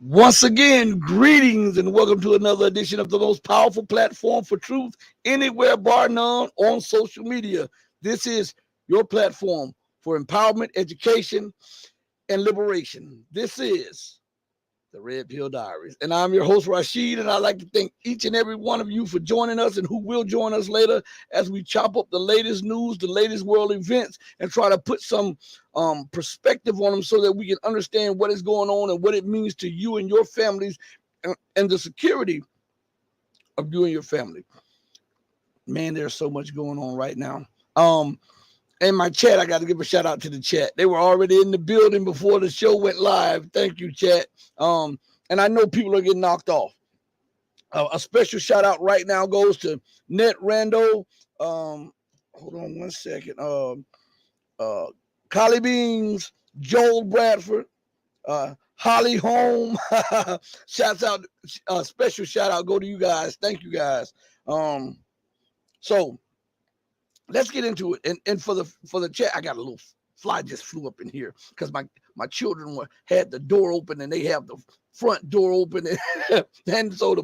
Once again, greetings and welcome to another edition of the most powerful platform for truth anywhere bar none on social media. This is your platform for empowerment, education, and liberation. This is the Red Pill Diaries. And I'm your host, Rashid, and I'd like to thank each and every one of you for joining us and who will join us later as we chop up the latest news, the latest world events, and try to put some perspective on them so that we can understand what is going on and what it means to you and your families and the security of you and your family. Man, there's so much going on right now. In my chat, I got to give a shout out to the chat. They were already in the building before the show went live. Thank you, chat. And I know people are getting knocked off. A special shout out right now goes to Net Rando. Hold on one second. Collie Beans, Joel Bradford, Holly Home. Shouts out, special shout out go to you guys. Thank you guys. So let's get into it. And for the chat, I got a little fly just flew up in here because my children had the door open and they have the front door open and so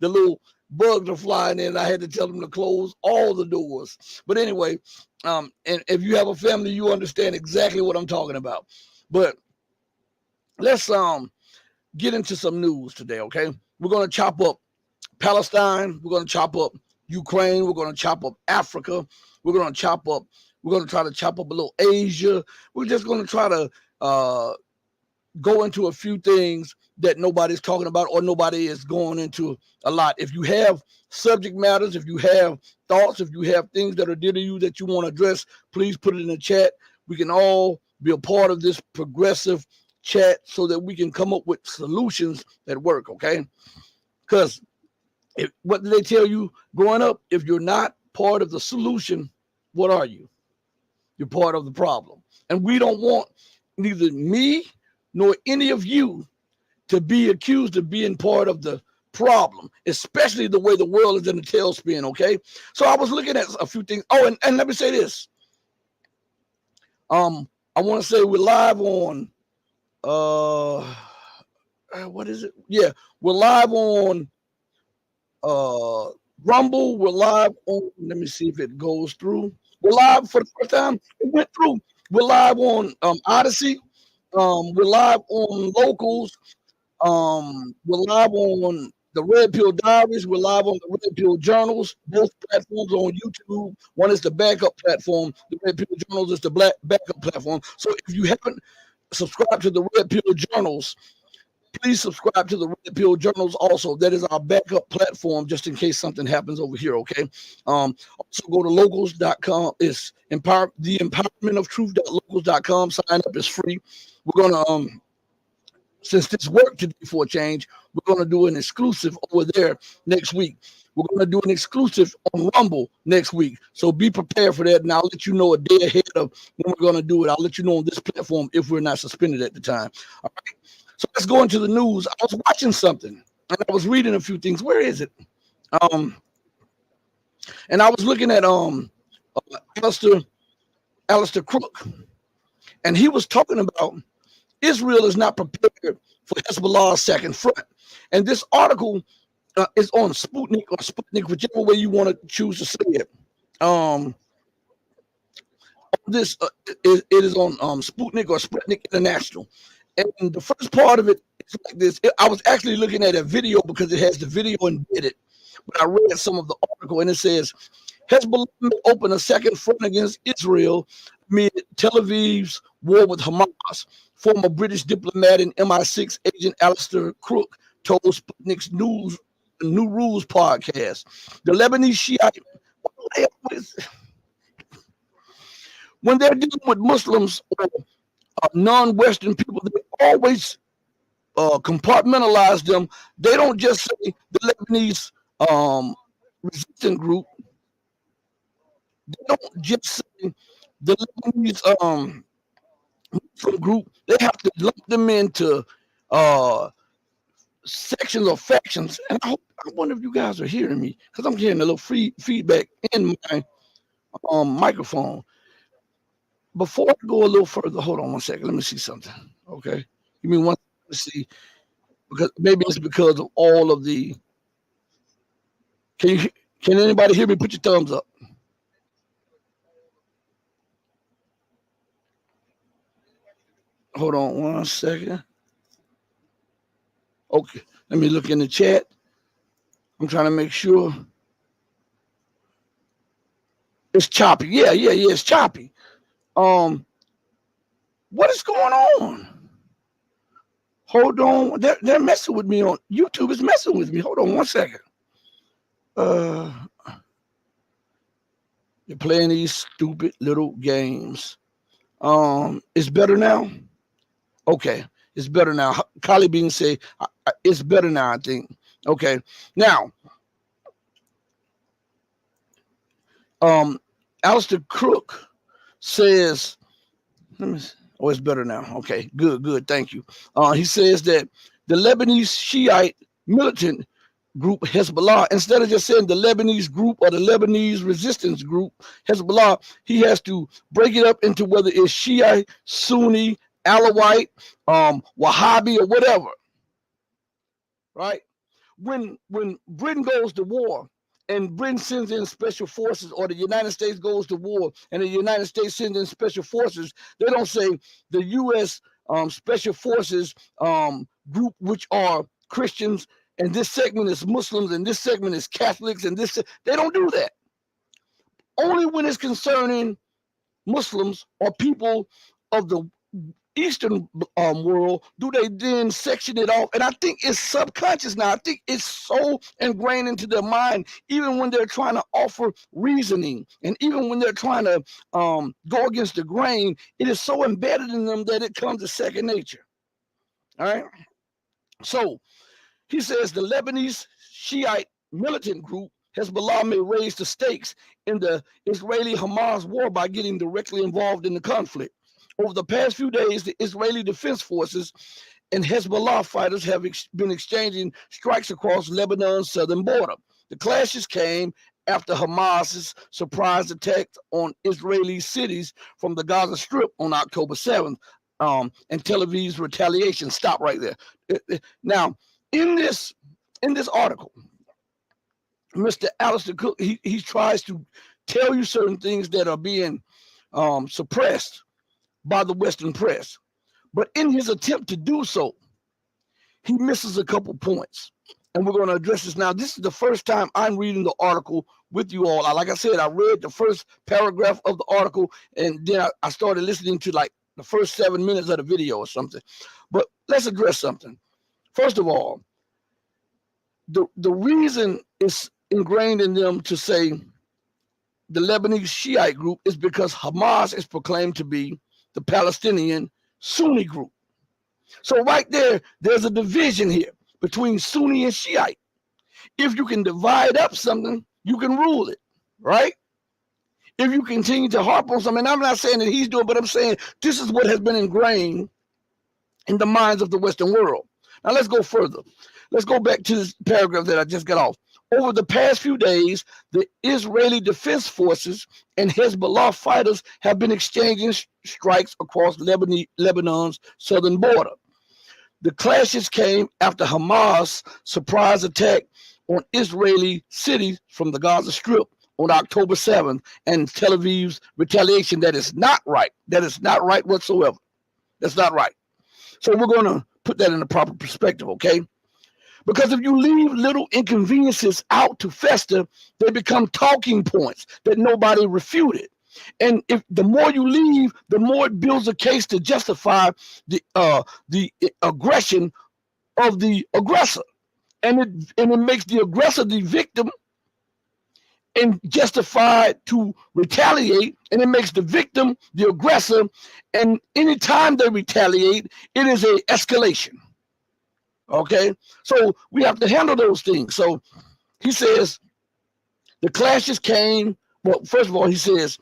the little bugs are flying in. I had to tell them to close all the doors. But anyway, and if you have a family, you understand exactly what I'm talking about. But let's get into some news today, okay? We're gonna chop up Palestine. We're gonna chop up Ukraine. We're gonna chop up Africa. We're going to try to chop up a little Asia. We're just going to try to go into a few things that nobody's talking about or nobody is going into a lot. If you have subject matters, if you have thoughts, if you have things that are dear to you that you want to address, please put it in the chat. We can all be a part of this progressive chat so that we can come up with solutions that work, okay? Because what did they tell you growing up? If you're not part of the solution, what are you? You're part of the problem. And we don't want neither me nor any of you to be accused of being part of the problem, especially the way the world is in a tailspin, okay? So I was looking at a few things. Oh, and let me say this. I want to say we're live on, what is it? Yeah, we're live on Rumble. We're live on, let me see if it goes through. We're live for the first time. It went through. We're live on Odyssey. We're live on Locals. We're live on the Red Pill Diaries. We're live on the Red Pill Journals. Both platforms on YouTube. One is the backup platform. The Red Pill Journals is the backup platform. So if you haven't subscribed to the Red Pill Journals, please subscribe to the Red Pill Journals also. That is our backup platform just in case something happens over here, okay? Also go to locals.com. It's the empowerment of truth.locals.com. Sign up, it's free. We're gonna since this worked today for a change, we're gonna do an exclusive over there next week. We're gonna do an exclusive on Rumble next week. So be prepared for that, and I'll let you know a day ahead of when we're gonna do it. I'll let you know on this platform if we're not suspended at the time. All right. So let's go into the news. I was watching something and I was reading a few things. Where is it? And I was looking at Alistair Crook, and he was talking about Israel is not prepared for Hezbollah's second front. And this article is on Sputnik or Sputnik, whichever way you want to choose to say it. This it is on Sputnik or Sputnik International. And the first part of it is like this. I was actually looking at a video because it has the video embedded, but I read some of the article and it says Hezbollah may open a second front against Israel amid Tel Aviv's war with Hamas. Former British diplomat and MI6 agent Alistair Crook told Sputnik's New Rules podcast. The Lebanese Shiite, when they're dealing with Muslims or non-Western people, they always compartmentalize them. They don't just say the Lebanese resistance group. They don't just say the Lebanese Muslim group. They have to lump them into sections or factions. And I wonder if you guys are hearing me because I'm getting a little feedback in my microphone. Before I go a little further, hold on one second. Let me see something. Okay. Give me one. Let's see. because maybe it's because of all of the. Can anybody hear me? Put your thumbs up. Hold on 1 second. Okay, let me look in the chat. I'm trying to make sure. It's choppy. Yeah, it's choppy. What is going on? Hold on. They're messing with me on YouTube. Is messing with me. Hold on 1 second. You're playing these stupid little games. It's better now. Okay, it's better now. Kylie Bean say it's better now. I think. Okay, now, Alistair Crook says, let me see. Oh, it's better now. Okay, good. Thank you. He says that the Lebanese Shiite militant group Hezbollah, instead of just saying the Lebanese group or the Lebanese resistance group Hezbollah, he has to break it up into whether it's Shiite, Sunni, Alawite, Wahhabi, or whatever. Right? When Britain goes to war and Britain sends in special forces, or the United States goes to war and the United States sends in special forces, they don't say the U.S. Special Forces group, which are Christians, and this segment is Muslims, and this segment is Catholics, and this, they don't do that. Only when it's concerning Muslims or people of the Eastern world do they then section it off. And I think it's subconscious now. I think it's so ingrained into their mind, even when they're trying to offer reasoning, and even when they're trying to go against the grain, it is so embedded in them that it comes to second nature. All right. So he says the Lebanese Shiite militant group Hezbollah may raise the stakes in the Israeli-Hamas war by getting directly involved in the conflict. Over the past few days, the Israeli Defense Forces and Hezbollah fighters have been exchanging strikes across Lebanon's southern border. The clashes came after Hamas's surprise attack on Israeli cities from the Gaza Strip on October 7th, and Tel Aviv's retaliation. Stop right there. Now, in this article, Mr. Alistair Cook, he tries to tell you certain things that are being suppressed by the Western press. But in his attempt to do so, he misses a couple points. And we're going to address this now. This is the first time I'm reading the article with you all. Like I said, I read the first paragraph of the article, and then I started listening to like the first 7 minutes of the video or something. But let's address something. First of all, the reason it's ingrained in them to say the Lebanese Shiite group is because Hamas is proclaimed to be the Palestinian Sunni group. So right there, there's a division here between Sunni and Shiite. If you can divide up something, you can rule it, right? If you continue to harp on something, I'm not saying that he's doing, but I'm saying this is what has been ingrained in the minds of the Western world. Now let's go further. Let's go back to this paragraph that I just got off. Over the past few days, the Israeli Defense Forces and Hezbollah fighters have been exchanging strikes across Lebanon's southern border. The clashes came after Hamas' surprise attack on Israeli cities from the Gaza Strip on October 7th, and Tel Aviv's retaliation. That is not right. That is not right whatsoever. That's not right. So we're going to put that in the proper perspective, okay? Because if you leave little inconveniences out to fester, they become talking points that nobody refuted. And if the more you leave, the more it builds a case to justify the aggression of the aggressor. And it makes the aggressor the victim and justified to retaliate, and it makes the victim the aggressor. And anytime they retaliate, it is an escalation. Okay, so we have to handle those things. So he says the clashes came. Well, first of all, he says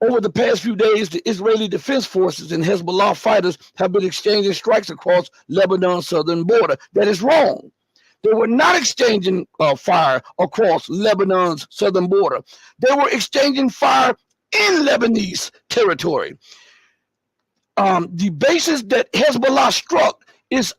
over the past few days, the Israeli Defense Forces and Hezbollah fighters have been exchanging strikes across Lebanon's southern border. That is wrong. They were not exchanging fire across Lebanon's southern border. They were exchanging fire in Lebanese territory. The bases that Hezbollah struck is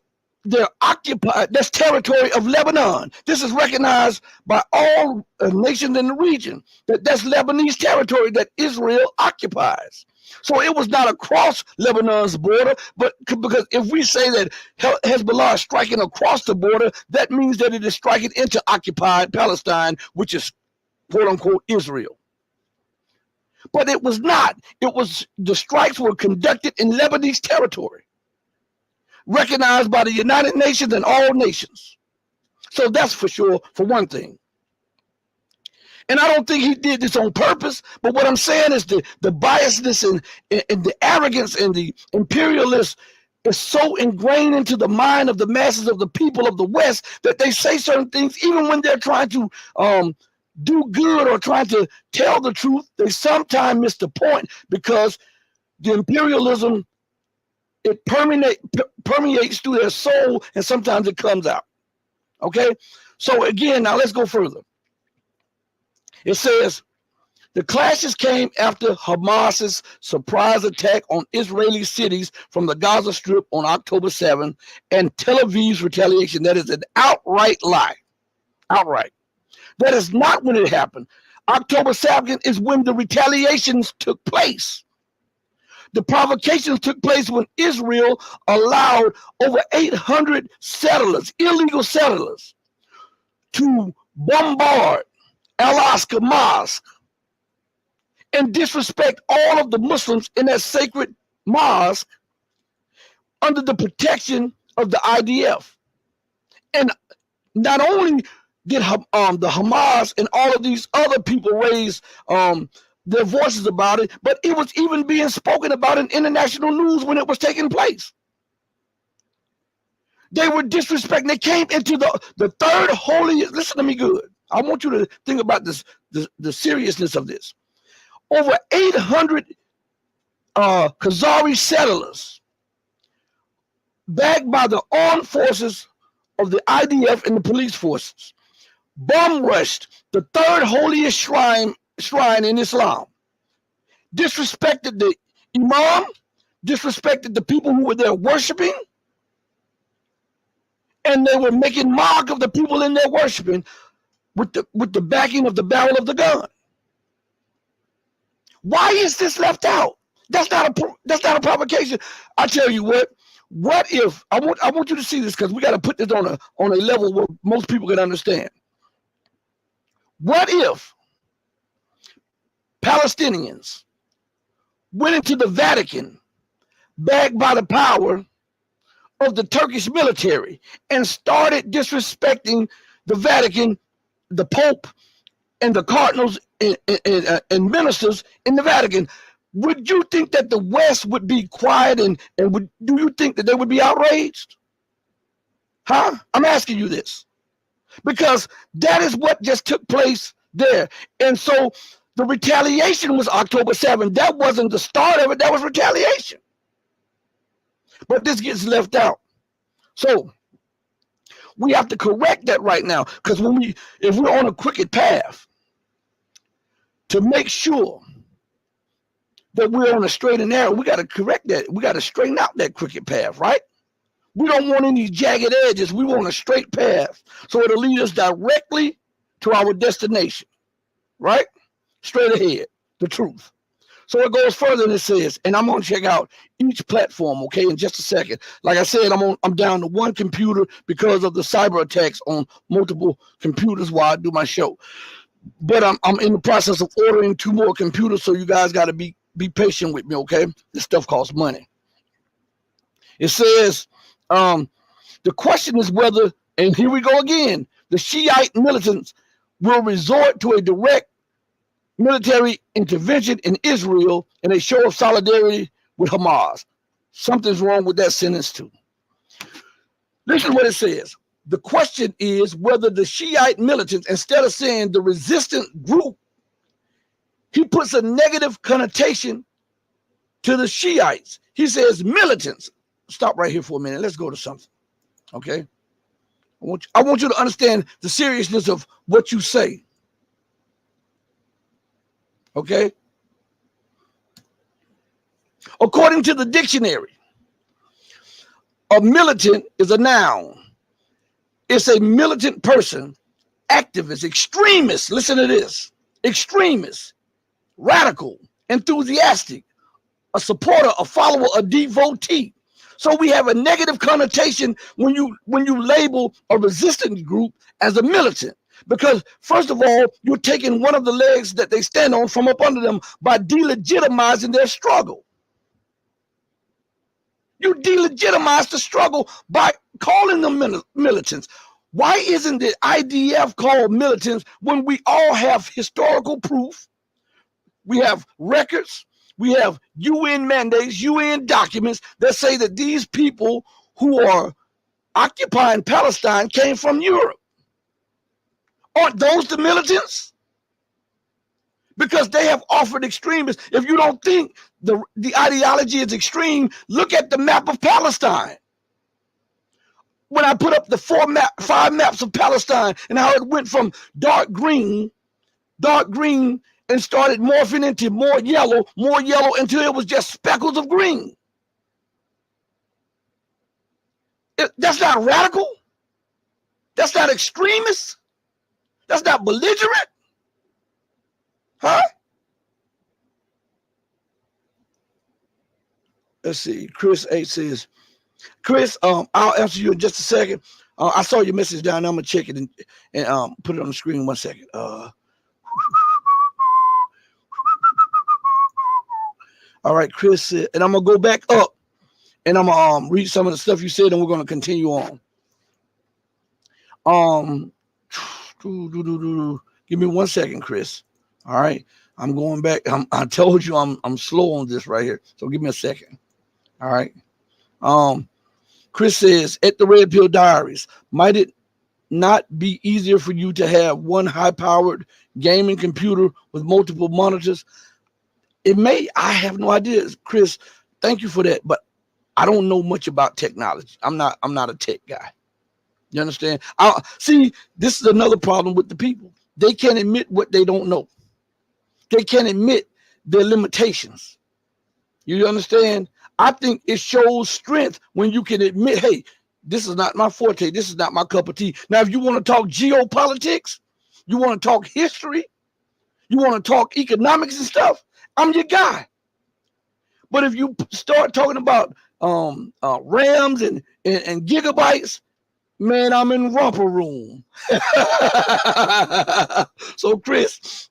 they're occupied. That's territory of Lebanon. This is recognized by all nations in the region that that's Lebanese territory that Israel occupies. So it was not across Lebanon's border, but because if we say that Hezbollah is striking across the border, that means that it is striking into occupied Palestine, which is quote unquote Israel. But it was not. It was, the strikes were conducted in Lebanese territory, recognized by the United Nations and all nations. So that's for sure, for one thing. And I don't think he did this on purpose, but what I'm saying is the biasness and the arrogance and the imperialist is so ingrained into the mind of the masses of the people of the West that they say certain things, even when they're trying to do good or trying to tell the truth, they sometimes miss the point because the imperialism, it permeates through their soul, and sometimes it comes out. Okay? So again, now let's go further. It says, the clashes came after Hamas's surprise attack on Israeli cities from the Gaza Strip on October 7 and Tel Aviv's retaliation. That is an outright lie. Outright. That is not when it happened. October 2nd is when the retaliations took place. The provocations took place when Israel allowed over 800 settlers, illegal settlers, to bombard Al-Aqsa Mosque and disrespect all of the Muslims in that sacred mosque under the protection of the IDF. And not only did the Hamas and all of these other people raise their voices about it, but it was even being spoken about in international news when it was taking place. They were disrespecting. They came into the third holiest. Listen to me good. I want you to think about this, the seriousness of this. Over 800 Khazari settlers, backed by the armed forces of the IDF and the police forces, bomb rushed the third holiest shrine in Islam, disrespected the imam, disrespected the people who were there worshiping, and they were making mock of the people in there worshiping with the backing of the barrel of the gun. Why is this left out? That's not a provocation. I tell you what if I want you to see this, because we got to put this on a level where most people can understand. What if Palestinians went into the Vatican, backed by the power of the Turkish military, and started disrespecting the Vatican, the Pope, and the cardinals and ministers in the Vatican? Would you think that the West would be quiet, and do you think that they would be outraged? Huh? I'm asking you this, because that is what just took place there. And so the retaliation was October 7th. That wasn't the start of it. That was retaliation. But this gets left out. So we have to correct that right now, because if we're on a crooked path, to make sure that we're on a straight and narrow, we got to correct that. We got to straighten out that crooked path, right? We don't want any jagged edges. We want a straight path, so it'll lead us directly to our destination, right? Straight ahead, the truth. So it goes further, and it says, and I'm going to check out each platform, okay, in just a second. Like I said, I'm down to one computer because of the cyber attacks on multiple computers while I do my show. But I'm in the process of ordering 2 more computers, so you guys got to be patient with me, okay? This stuff costs money. It says, the question is whether, and here we go again, the Shiite militants will resort to a direct military intervention in Israel in a show of solidarity with Hamas. Something's wrong with that sentence too. Listen to what it says. The question is whether the Shiite militants, instead of saying the resistant group, he puts a negative connotation to the Shiites. He says militants. Stop right here for a minute. Let's go to something. Okay? I want you to understand the seriousness of what you say. Okay? According to the dictionary, A militant is a noun. It's a militant person, activist, extremist. Listen to this. Extremist, radical, enthusiastic, a supporter, a follower, a devotee. So we have a negative connotation when you label a resistance group as a militant. Because first of all, you're taking one of the legs that they stand on from up under them by delegitimizing their struggle. You delegitimize the struggle by calling them militants. Why isn't the IDF called militants when we all have historical proof? We have records, we have UN mandates, UN documents that say that these people who are occupying Palestine came from Europe. Aren't those the militants? Because they have offered extremists. If you don't think the ideology is extreme, look at the map of Palestine. When I put up the 5 maps of Palestine and how it went from dark green, and started morphing into more yellow until it was just speckles of green. That's not radical. That's not extremist. That's not belligerent. Huh? Let's see. Chris H says, Chris, I'll answer you in just a second. I saw your message down there. I'm gonna check it and put it on the screen 1 second. All right, Chris, and I'm gonna go back up and I'm gonna read some of the stuff you said, and we're gonna continue on. Give me 1 second, Chris. All right, I'm going back. I told you I'm slow on this right here, so give me a second. All right. Chris says, at the Red Pill Diaries, might it not be easier for you to have one high-powered gaming computer with multiple monitors? It may. I have no idea, Chris. Thank you for that, but I don't know much about technology. I'm not a tech guy. You understand? See, this is another problem with the people. They can't admit what they don't know. They can't admit their limitations. You understand? I think it shows strength when you can admit, hey, this is not my forte. This is not my cup of tea. Now, if you want to talk geopolitics, you want to talk history, you want to talk economics and stuff, I'm your guy. But if you start talking about RAMs and gigabytes, man, I'm in romper room. So, Chris,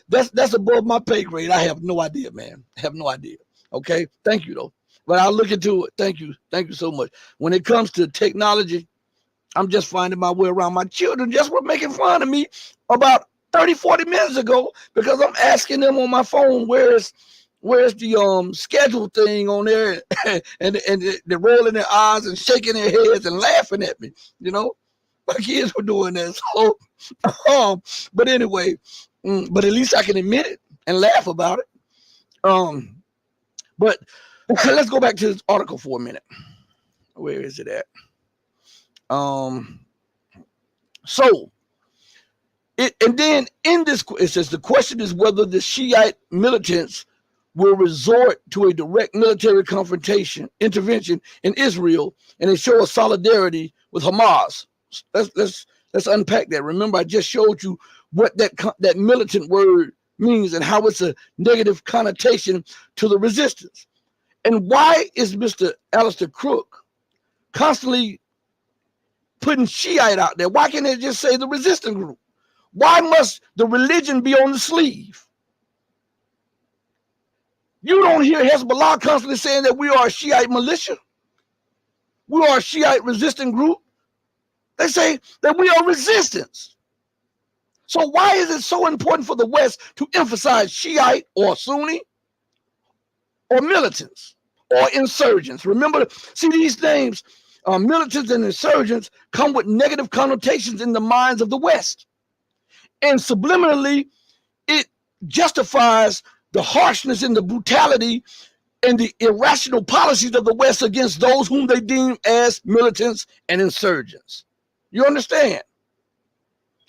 that's above my pay grade. I have no idea, man. I have no idea. Okay, thank you though. But I'll look into it. Thank you so much. When it comes to technology, I'm just finding my way around. My children just were making fun of me about 30-40 minutes ago because I'm asking them on my phone where's the schedule thing on there, and they're rolling their eyes and shaking their heads and laughing at me. You know, my kids were doing that. So, but anyway, but at least I can admit it and laugh about it. But let's go back to this article for a minute. Where is it at? So and then in this, it says the question is whether the Shiite militants will resort to a direct military intervention in Israel, and they show a solidarity with Hamas. Let's unpack that. Remember, I just showed you what that militant word means and how it's a negative connotation to the resistance. And why is Mr. Alistair Crook constantly putting Shiite out there? Why can't they just say the resistance group? Why must the religion be on the sleeve? You don't hear Hezbollah constantly saying that we are a Shiite militia. We are a Shiite resistant group. They say that we are resistance. So why is it so important for the West to emphasize Shiite or Sunni or militants or insurgents? Remember, see these names, militants and insurgents, come with negative connotations in the minds of the West. And subliminally, it justifies the harshness and the brutality and the irrational policies of the West against those whom they deem as militants and insurgents. You understand?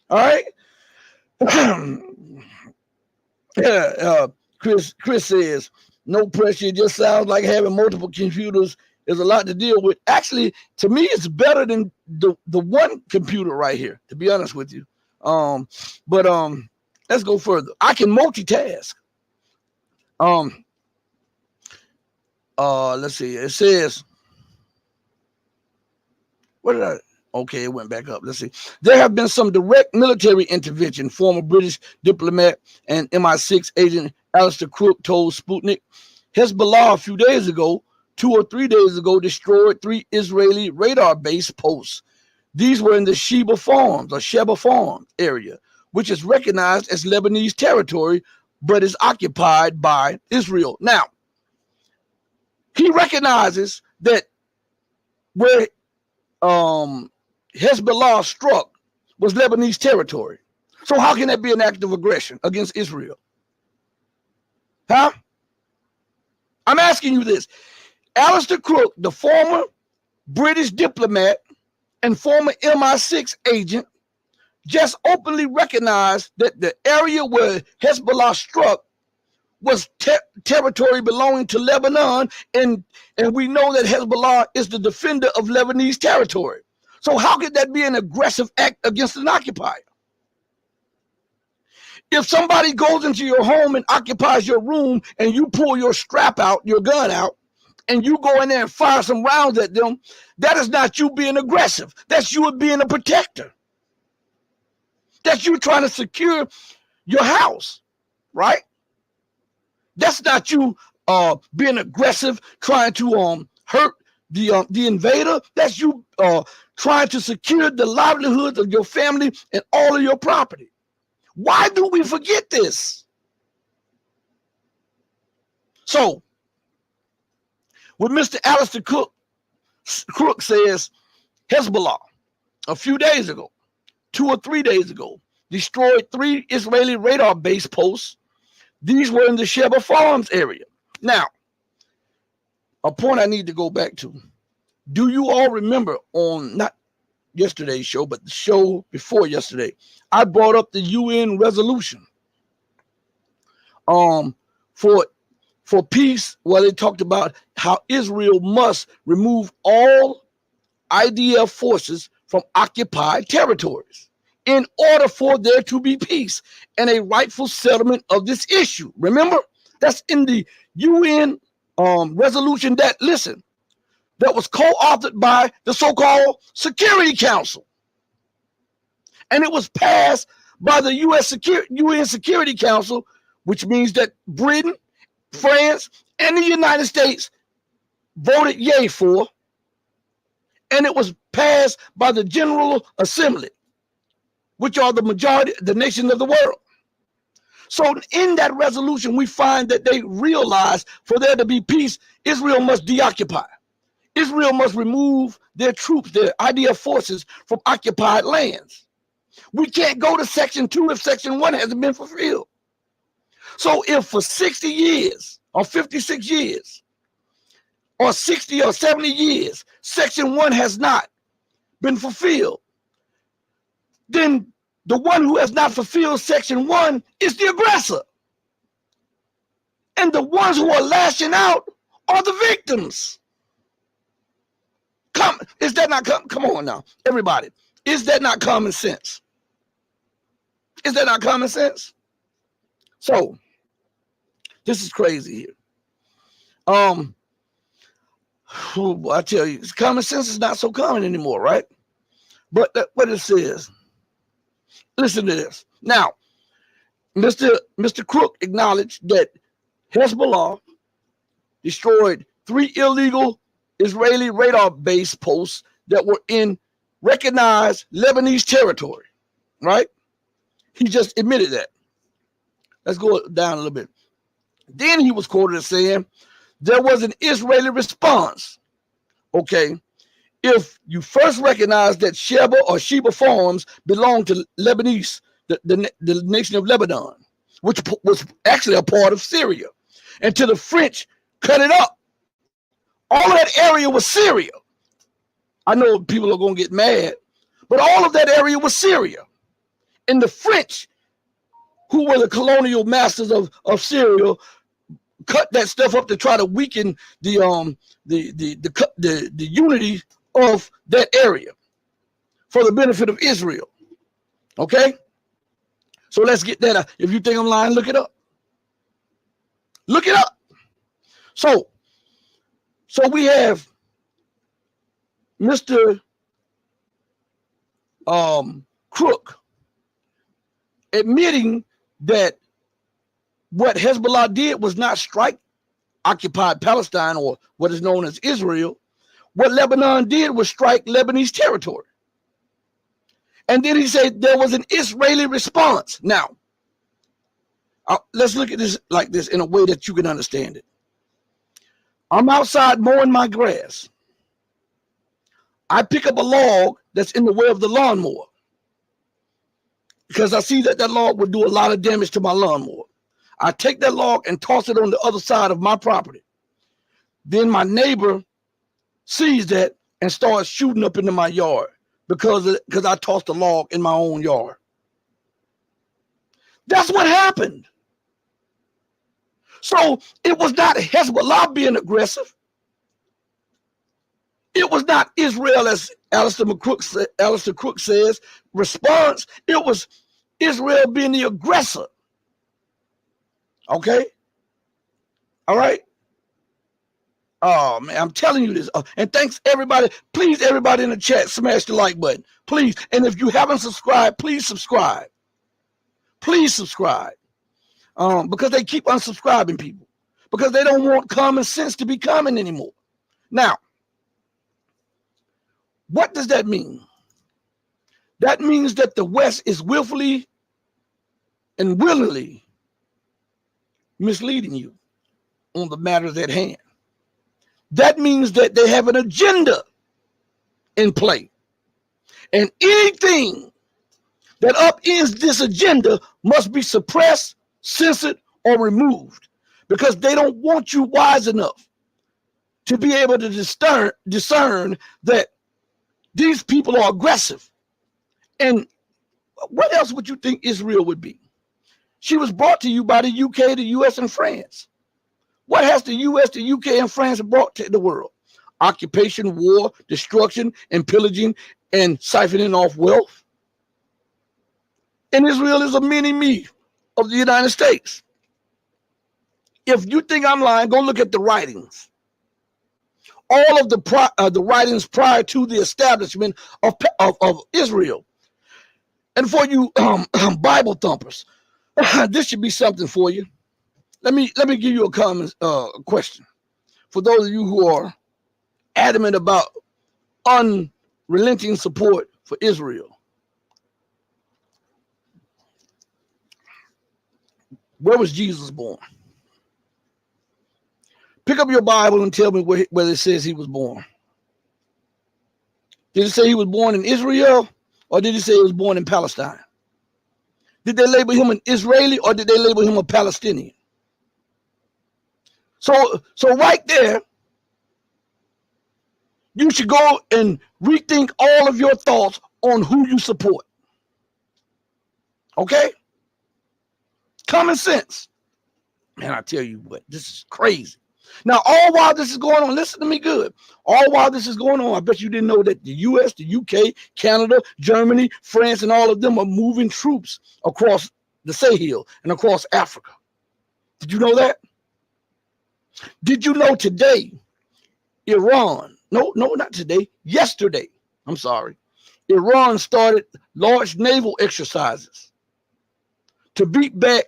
All right? Chris says, no pressure. It just sounds like having multiple computers There's a lot to deal with. Actually, to me, it's better than the one computer right here, to be honest with you. But let's go further. I can multitask. Let's see. It says, what did I? Okay, it went back up. Let's see. There have been some direct military intervention. Former British diplomat and MI6 agent Alistair Crook told Sputnik. Hezbollah a few days ago, 2 or 3 days ago, destroyed 3 Israeli radar-based posts. These were in the Sheba Farms area, which is recognized as Lebanese territory, but is occupied by Israel. Now, he recognizes that where Hezbollah struck was Lebanese territory. So how can that be an act of aggression against Israel? Huh? I'm asking you this. Alistair Crook, the former British diplomat and former MI6 agent, just openly recognized that the area where Hezbollah struck was territory belonging to Lebanon, and we know that Hezbollah is the defender of Lebanese territory. So how could that be an aggressive act against an occupier? If somebody goes into your home and occupies your room and you pull your strap out, your gun out, and you go in there and fire some rounds at them, that is not you being aggressive. That's you being a protector. That's you trying to secure your house, right? That's not you being aggressive, trying to hurt the invader. That's you trying to secure the livelihood of your family and all of your property. Why do we forget this? So, when Mr. Alistair Crook says Hezbollah a few days ago, 2 or 3 days ago, destroyed 3 Israeli radar-based posts. These were in the Sheba Farms area. Now, a point I need to go back to. Do you all remember on not yesterday's show, but the show before yesterday, I brought up the UN resolution for peace, where they talked about how Israel must remove all IDF forces from occupied territories in order for there to be peace and a rightful settlement of this issue. Remember, that's in the UN resolution that, listen, that was co-authored by the so-called Security Council. And it was passed by the UN Security Council, which means that Britain, France, and the United States voted yay for, and it was passed by the General Assembly, which are the majority, the nations of the world. So in that resolution, we find that they realize for there to be peace, Israel must deoccupy. Israel must remove their troops, their IDF forces from occupied lands. We can't go to Section 2 if Section 1 hasn't been fulfilled. So if for 60 years or 56 years or 60 or 70 years, Section 1 has not been fulfilled, then the one who has not fulfilled Section 1 is the aggressor. And the ones who are lashing out are the victims. Is that not come on now, everybody? Is that not common sense? Is that not common sense? So, this is crazy here. I tell you, common sense is not so common anymore, right? But what it says, listen to this. Now, Mr. Crook acknowledged that Hezbollah destroyed 3 illegal Israeli radar-based posts that were in recognized Lebanese territory, right? He just admitted that. Let's go down a little bit. Then he was quoted as saying, there was an Israeli response. Okay, if you first recognize that Sheba Farms belong to Lebanese, the nation of Lebanon, which was actually a part of Syria, and to the French cut it up. All of that area was Syria. I know people are going to get mad, but all of that area was Syria. And the French, who were the colonial masters of Syria, cut that stuff up to try to weaken the unity of that area for the benefit of Israel. Okay, so let's get that. If you think I'm lying, look it up. Look it up. So we have Mr. Crook admitting that what Hezbollah did was not strike occupied Palestine, or what is known as Israel. What Lebanon did was strike Lebanese territory. And then he said there was an Israeli response. Now, let's look at this like this in a way that you can understand it. I'm outside mowing my grass. I pick up a log that's in the way of the lawnmower because I see that log would do a lot of damage to my lawnmower. I take that log and toss it on the other side of my property. Then my neighbor sees that and starts shooting up into my yard because I tossed a log in my own yard. That's what happened. So it was not Hezbollah being aggressive. It was not Israel, as Alistair Crook says, response. It was Israel being the aggressor. Okay? All right? Oh, man, I'm telling you this. And thanks, everybody. Please, everybody in the chat, smash the like button. Please. And if you haven't subscribed, please subscribe. Please subscribe. Because they keep unsubscribing people. Because they don't want common sense to be common anymore. Now, what does that mean? That means that the West is willfully and willingly misleading you on the matters at hand. That means that they have an agenda in play. And anything that upends this agenda must be suppressed, censored, or removed, because they don't want you wise enough to be able to discern that these people are aggressive. And what else would you think Israel would be? She was brought to you by the UK, the US, and France. What has the US, the UK, and France brought to the world? Occupation, war, destruction, and pillaging, and siphoning off wealth. And Israel is a mini-me of the United States. If you think I'm lying, go look at the writings. All of the writings prior to the establishment of Israel. And for you Bible thumpers, this should be something for you. Let me give you a common question. For those of you who are adamant about unrelenting support for Israel. Where was Jesus born? Pick up your Bible and tell me where it says he was born. Did it say he was born in Israel, or did it say he was born in Palestine? Did they label him an Israeli, or did they label him a Palestinian? So right there, you should go and rethink all of your thoughts on who you support. Okay? Common sense. Man, I tell you what, this is crazy. Now, all while this is going on, listen to me good. All while this is going on, I bet you didn't know that the US, the UK, Canada, Germany, France, and all of them are moving troops across the Sahel and across Africa. Did you know that? Did you know today, Iran, no, not today, yesterday, I'm sorry, Iran started large naval exercises to beat back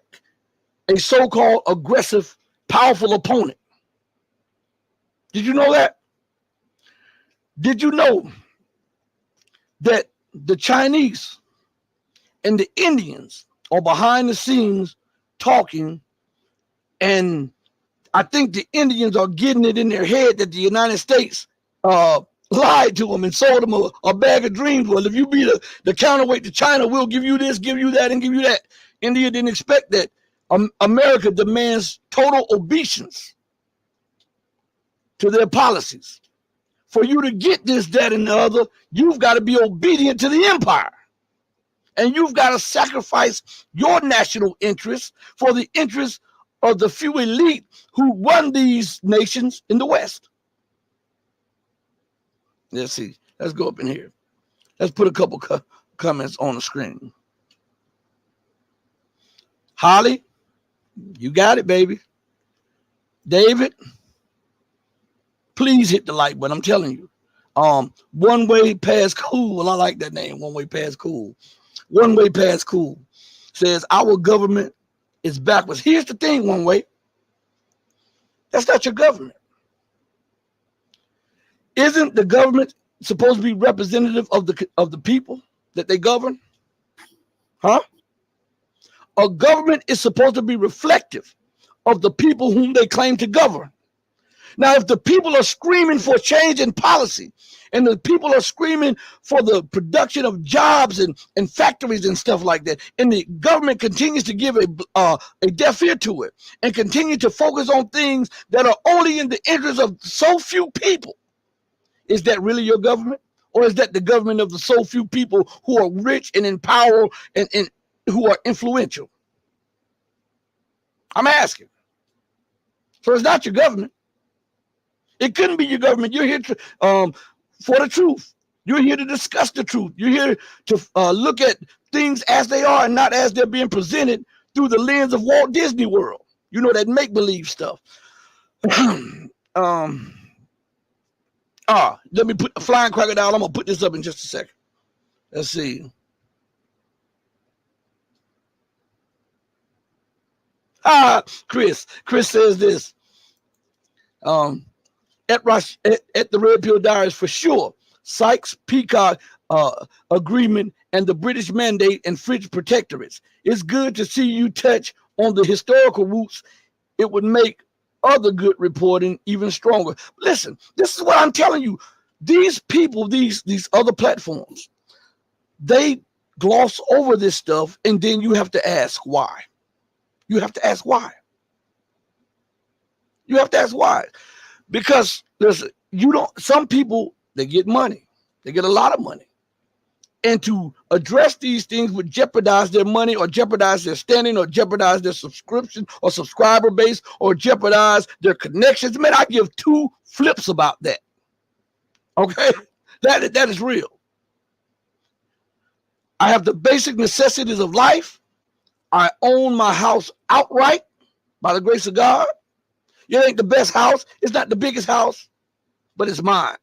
a so-called aggressive, powerful opponent. Did you know that? Did you know that the Chinese and the Indians are behind the scenes talking, and I think the Indians are getting it in their head that the United States lied to them and sold them a bag of dreams. Well, if you be the counterweight to China, we'll give you this, give you that, and give you that. India didn't expect that. America demands total obeisance to their policies. For you to get this, that, and the other, you've got to be obedient to the empire. And you've got to sacrifice your national interests for the interests of the few elite who run these nations in the West. Let's see. Let's go up in here. Let's put a couple comments on the screen. Holly, you got it, baby. David, please hit the like button. I'm telling you. One Way Past Cool. I like that name. One Way Past Cool. One Way Past Cool says our government is backwards. Here's the thing, One Way. That's not your government. Isn't the government supposed to be representative of the people that they govern? Huh? A government is supposed to be reflective of the people whom they claim to govern. Now, if the people are screaming for change in policy, and the people are screaming for the production of jobs and factories and stuff like that, and the government continues to give a deaf ear to it and continue to focus on things that are only in the interest of so few people, is that really your government? Or is that the government of the so few people who are rich and in power and who are influential? I'm asking. So it's not your government. It couldn't be your government. You're here to, for the truth. You're here to discuss the truth. You're here to look at things as they are and not as they're being presented through the lens of Walt Disney World. You know, that make-believe stuff. Let me put a flying crocodile. I'm going to put this up in just a second. Let's see. Chris says this. At the Red Pill Diaries, for sure, Sykes-Picot agreement and the British mandate and French protectorates. It's good to see you touch on the historical roots. It would make other good reporting even stronger. Listen, this is what I'm telling you. These people, these other platforms, they gloss over this stuff, and then you have to ask why. You have to ask why. You have to ask why. Because listen, some people, they get money. They get a lot of money. And to address these things would jeopardize their money or jeopardize their standing or jeopardize their subscription or subscriber base or jeopardize their connections. Man, I give two flips about that. Okay? That is real. I have the basic necessities of life. I own my house outright by the grace of God. It ain't the best house. It's not the biggest house, but it's mine.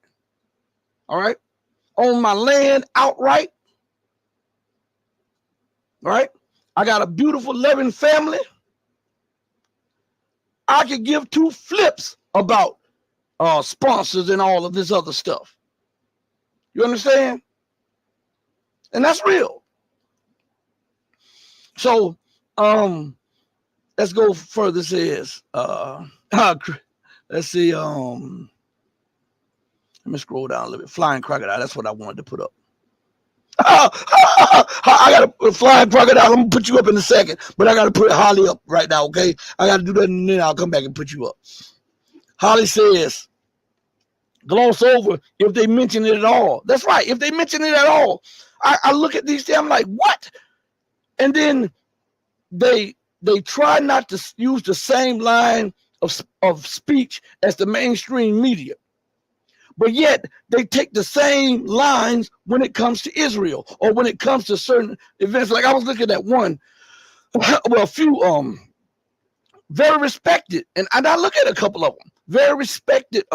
All right? Own my land outright. All right? I got a beautiful, loving family. I could give two flips about sponsors and all of this other stuff. You understand? And that's real. So, let's go further. It says, let's see. Let me scroll down a little bit. Flying crocodile. That's what I wanted to put up. I got to put a flying crocodile. I'm going to put you up in a second, but I got to put Holly up right now, okay? I got to do that, and then I'll come back and put you up. Holly says, gloss over if they mention it at all. That's right. If they mention it at all, I look at these things, I'm like, what? And then they try not to use the same line of speech as the mainstream media. But yet they take the same lines when it comes to Israel or when it comes to certain events. Like I was looking at one, well, a few very respected, and I look at a couple of them, very respected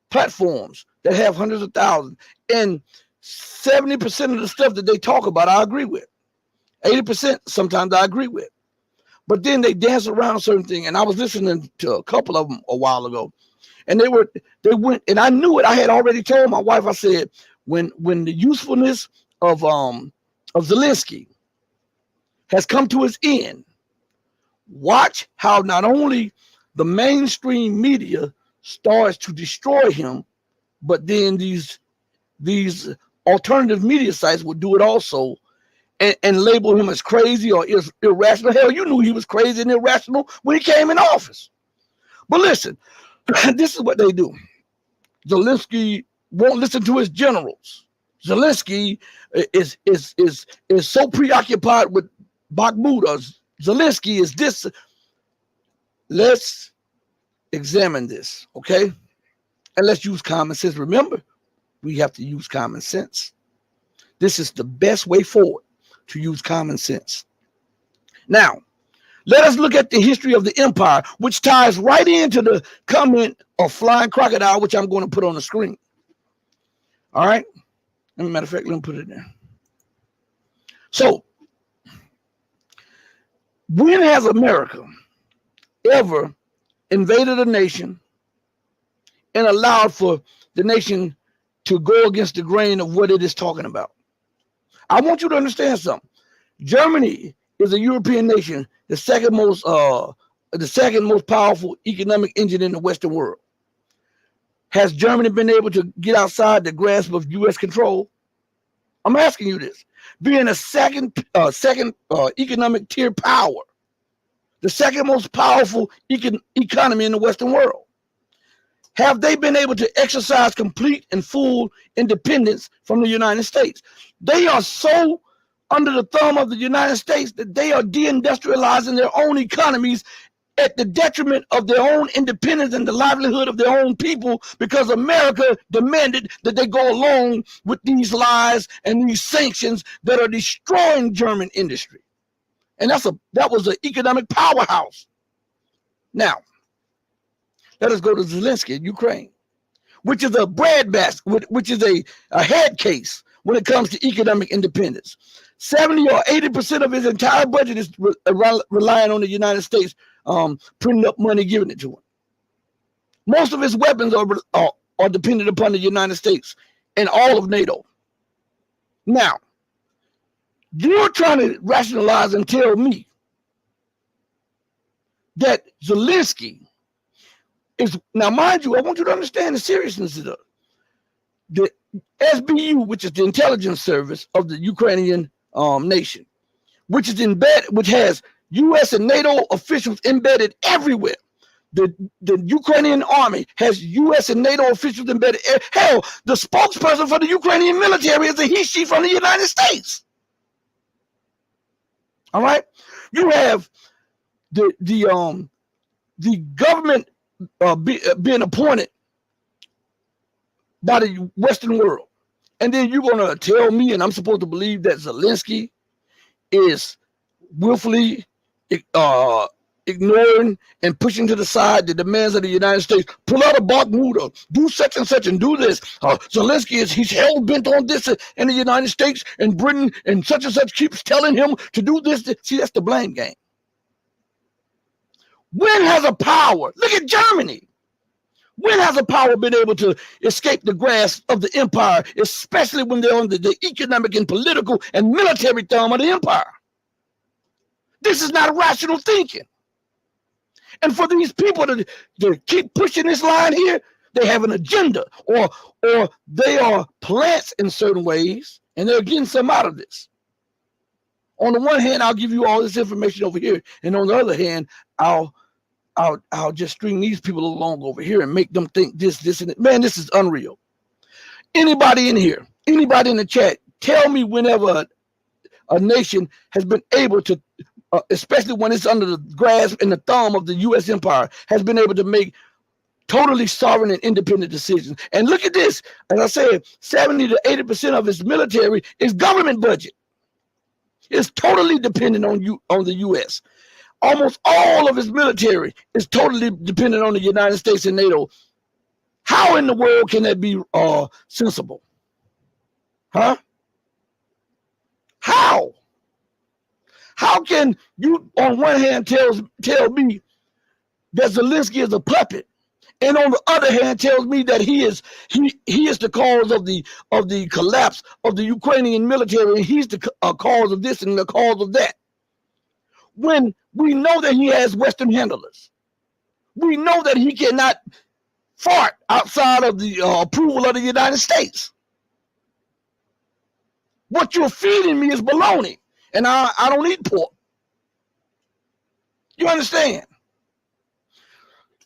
platforms that have hundreds of thousands, and 70% of the stuff that they talk about, I agree with. 80% sometimes I agree with. But then they dance around certain things. And I was listening to a couple of them a while ago. And they went, and I knew it. I had already told my wife, I said, when the usefulness of Zelensky has come to its end, watch how not only the mainstream media starts to destroy him, but then these alternative media sites will do it also and label him as crazy or irrational. Hell, you knew he was crazy and irrational when he came in office. But listen, this is what they do. Zelensky won't listen to his generals. Zelensky is so preoccupied with Bakhmut. Zelensky is this. let's examine this, okay? And let's use common sense. Remember, we have to use common sense. This is the best way forward, to use common sense. Now, let us look at the history of the empire, which ties right into the comment of flying crocodile, which I'm going to put on the screen. All right? As a matter of fact, let me put it there. So, when has America ever invaded a nation and allowed for the nation to go against the grain of what it is talking about? I want you to understand something. Germany is a European nation, the second most powerful economic engine in the Western world. Has Germany been able to get outside the grasp of U.S. control? I'm asking you this. Being a second economic tier power, the second most powerful economy in the Western world, have they been able to exercise complete and full independence from the United States? They are so under the thumb of the United States that they are deindustrializing their own economies at the detriment of their own independence and the livelihood of their own people, because America demanded that they go along with these lies and these sanctions that are destroying German industry. And that was an economic powerhouse. Now, let us go to Zelensky in Ukraine, which is a breadbasket, which is a head case when it comes to economic independence. 70 or 80% of his entire budget is relying on the United States printing up money, giving it to him. Most of his weapons are dependent upon the United States and all of NATO. Now, you're trying to rationalize and tell me that Zelensky is, now mind you, I want you to understand the seriousness of the SBU, which is the intelligence service of the Ukrainian nation, which has U.S. and NATO officials embedded everywhere. The Ukrainian army has U.S. and NATO officials embedded. Hell, the spokesperson for the Ukrainian military is a he/she from the United States. All right, you have the government being appointed by the Western world, and then you're gonna tell me, and I'm supposed to believe that Zelensky is willfully ignoring and pushing to the side the demands of the United States. Pull out a Bakhmut, do such and such and do this. Zelensky he's hell bent on this in the United States, and Britain and such keeps telling him to do this. See, that's the blame game. When has a power, look at Germany, when has a power been able to escape the grasp of the empire, especially when they're under the economic and political and military thumb of the empire? This is not rational thinking. And for these people to keep pushing this line here, they have an agenda, or they are plants in certain ways, and they're getting some out of this. On the one hand, I'll give you all this information over here, and on the other hand, I'll just string these people along over here and make them think this, and that. Man, this is unreal. Anybody in here, anybody in the chat, tell me whenever a nation has been able to, especially when it's under the grasp and the thumb of the U.S. empire, has been able to make totally sovereign and independent decisions. And look at this. As I said, 70 to 80% of its military is government budget. It's totally dependent on the U.S. Almost all of its military is totally dependent on the United States and NATO. How in the world can that be sensible? Huh? How? How can you, on one hand, tell me that Zelensky is a puppet, and on the other hand, tells me that he is the cause of the collapse of the Ukrainian military, and he's the cause of this and the cause of that? When we know that he has Western handlers, we know that he cannot fart outside of the approval of the United States. What you're feeding me is baloney, and I don't eat pork. You understand?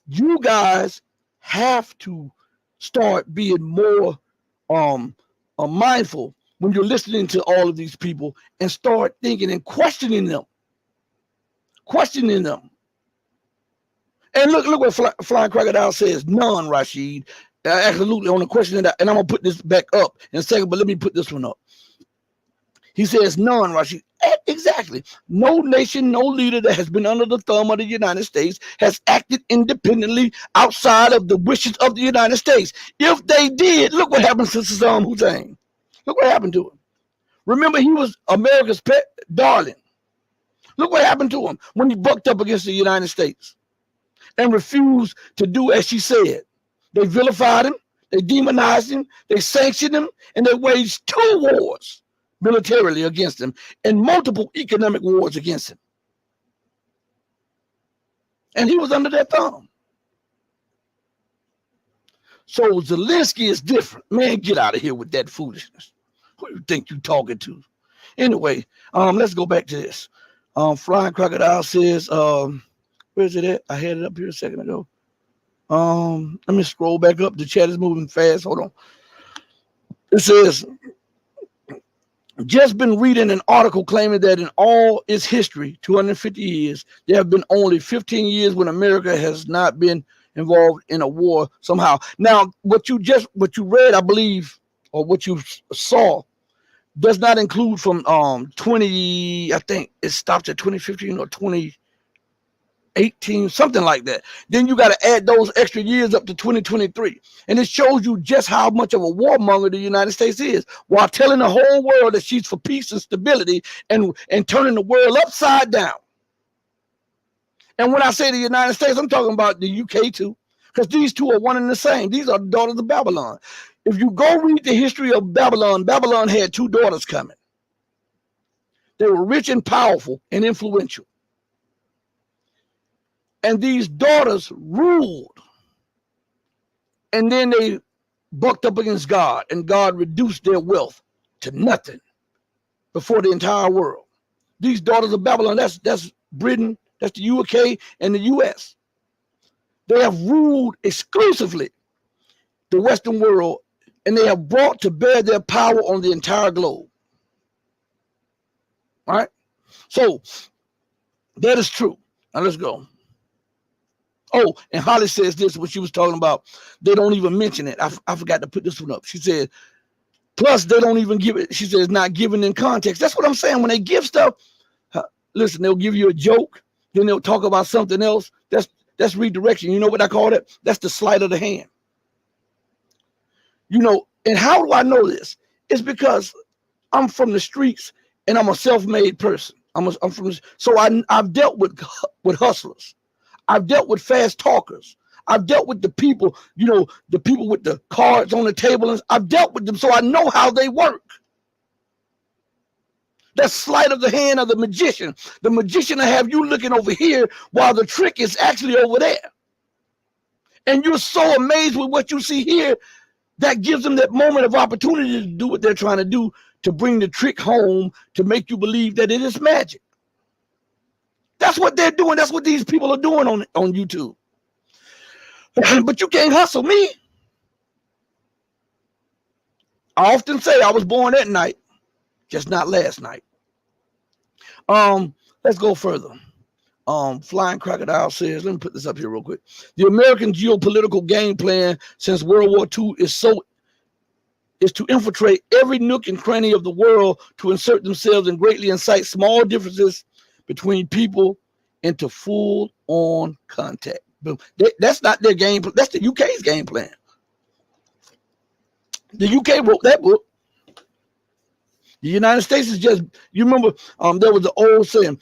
You guys have to start being more mindful when you're listening to all of these people, and start thinking and questioning them. And look what Flying Crocodile says. None, Rashid. Absolutely on the question that, and I'm gonna put this back up in a second, but let me put this one up. He says none, Rashid. Exactly. No nation, no leader that has been under the thumb of the United States has acted independently outside of the wishes of the United States. If they did, look what happened to Saddam Hussein. Look what happened to him. Remember, he was America's pet darling. Look what happened to him when he bucked up against the United States and refused to do as she said. They vilified him, they demonized him, they sanctioned him, and they waged 2 wars militarily against him and multiple economic wars against him. And he was under their thumb. So Zelensky is different. Man, get out of here with that foolishness. Who you think you talking to? Anyway, let's go back to this. Flying Crocodile says, where's it at? I had it up here a second ago. Let me scroll back up. The chat is moving fast. Hold on. It says, just been reading an article claiming that in all its history, 250 years, there have been only 15 years when America has not been involved in a war somehow. Now, what you read, I believe, or what you saw, does not include from 20, I think it stopped at 2015 or 2018, something like that. Then you got to add those extra years up to 2023. And it shows you just how much of a warmonger the United States is, while telling the whole world that she's for peace and stability and turning the world upside down. And when I say the United States, I'm talking about the UK too, because these two are one and the same. These are the daughters of Babylon. If you go read the history of Babylon, Babylon had 2 daughters coming. They were rich and powerful and influential. And these daughters ruled. And then they bucked up against God, and God reduced their wealth to nothing before the entire world. These daughters of Babylon, that's Britain, that's the UK and the US. They have ruled exclusively the Western world, and they have brought to bear their power on the entire globe. All right? So that is true. Now let's go. Oh, and Holly says this, what she was talking about. They don't even mention it. I forgot to put this one up. She said, plus they don't even give it. She said it's not given in context. That's what I'm saying. When they give stuff, listen, they'll give you a joke, then they'll talk about something else. That's redirection. You know what I call it? That's the sleight of the hand. You know, and how do I know this? It's because I'm from the streets and I'm a self-made person. I'm from so I've dealt with hustlers. I've dealt with fast talkers. I've dealt with the people, you know, the people with the cards on the table. And I've dealt with them, so I know how they work. That sleight of the hand of the magician. The magician will have you looking over here while the trick is actually over there. And you're so amazed with what you see here, that gives them that moment of opportunity to do what they're trying to do, to bring the trick home, to make you believe that it is magic. That's what they're doing. That's what these people are doing on YouTube. But you can't hustle me. I often say I was born that night, just not last night. Let's go further. Flying Crocodile says, let me put this up here real quick. The American geopolitical game plan since World War II is to infiltrate every nook and cranny of the world, to insert themselves and greatly incite small differences between people into full-on contact. That's not their game. That's the UK's game plan. The UK wrote that book. The United States is just, you remember, there was the old saying,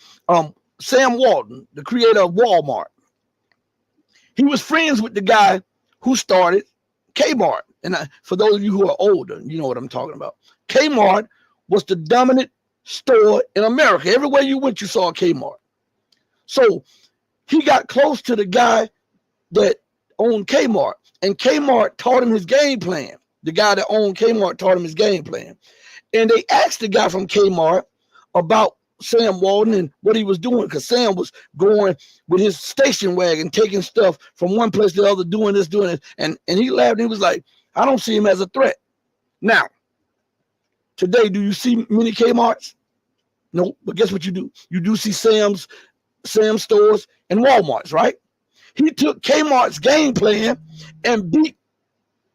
Sam Walton, the creator of Walmart, he was friends with the guy who started Kmart. And for those of you who are older, you know what I'm talking about. Kmart was the dominant store in America. Everywhere you went, you saw a Kmart. So he got close to the guy that owned Kmart, and Kmart taught him his game plan. The guy that owned Kmart taught him his game plan. And they asked the guy from Kmart about Sam Walton and what he was doing, because Sam was going with his station wagon, taking stuff from one place to the other, doing this. And he laughed and he was like, I don't see him as a threat. Now, today, do you see many Kmarts? No, but guess what you do? You do see Sam's stores and Walmarts, right? He took Kmart's game plan and beat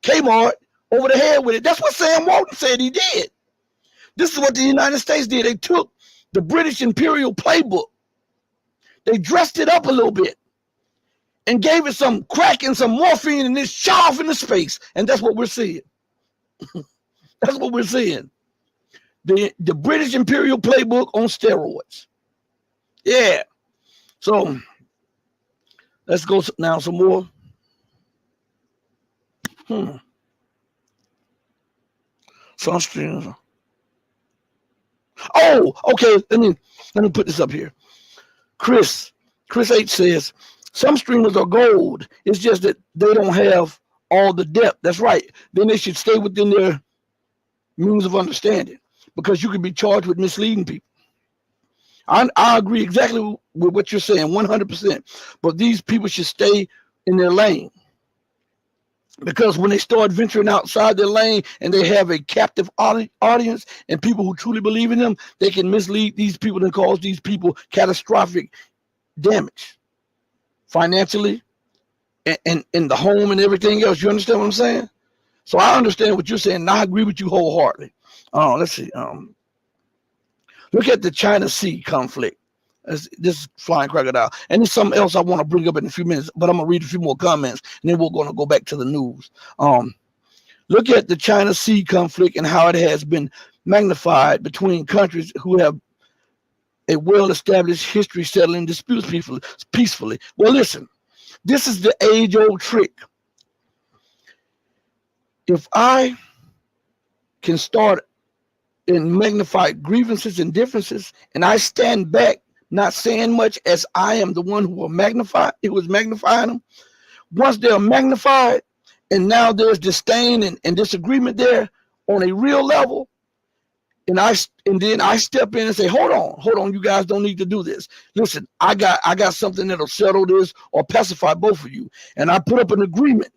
Kmart over the head with it. That's what Sam Walton said he did. This is what the United States did. They took the British Imperial playbook. They dressed it up a little bit and gave it some crack and some morphine and this shot off into space. And that's what we're seeing. That's what we're seeing. The British Imperial playbook on steroids. Yeah. So let's go now some more. Sunscreen. Oh, okay. Let me put this up here. Chris H says some streamers are gold. It's just that they don't have all the depth. That's right. Then they should stay within their means of understanding, because you could be charged with misleading people. I agree exactly with what you're saying, 100%. But these people should stay in their lane, because when they start venturing outside their lane and they have a captive audience and people who truly believe in them, they can mislead these people and cause these people catastrophic damage financially and in the home and everything else. You understand what I'm saying? So I understand what you're saying, and I agree with you wholeheartedly. Let's see. Look at the China Sea conflict. This flying crocodile. And there's something else I want to bring up in a few minutes, but I'm going to read a few more comments, and then we're going to go back to the news. Look at the China Sea conflict and how it has been magnified between countries who have a well-established history settling disputes peacefully. Well, listen, this is the age-old trick. If I can start and magnify grievances and differences, and I stand back, not saying much, as I am the one who will magnify, it was magnifying them. Once they're magnified, and now there's disdain and disagreement there on a real level, and then I step in and say, hold on, you guys don't need to do this. Listen, I got something that'll settle this or pacify both of you. And I put up an agreement,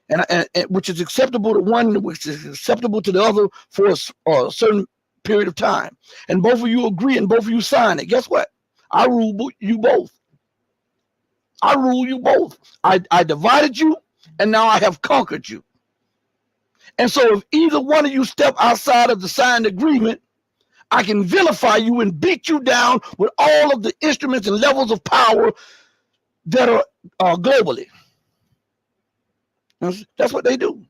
and which is acceptable to one, which is acceptable to the other for a certain period of time. And both of you agree and both of you sign it. Guess what? I rule you both. I rule you both. I divided you, and now I have conquered you. And so if either one of you step outside of the signed agreement, I can vilify you and beat you down with all of the instruments and levels of power that are globally. That's what they do.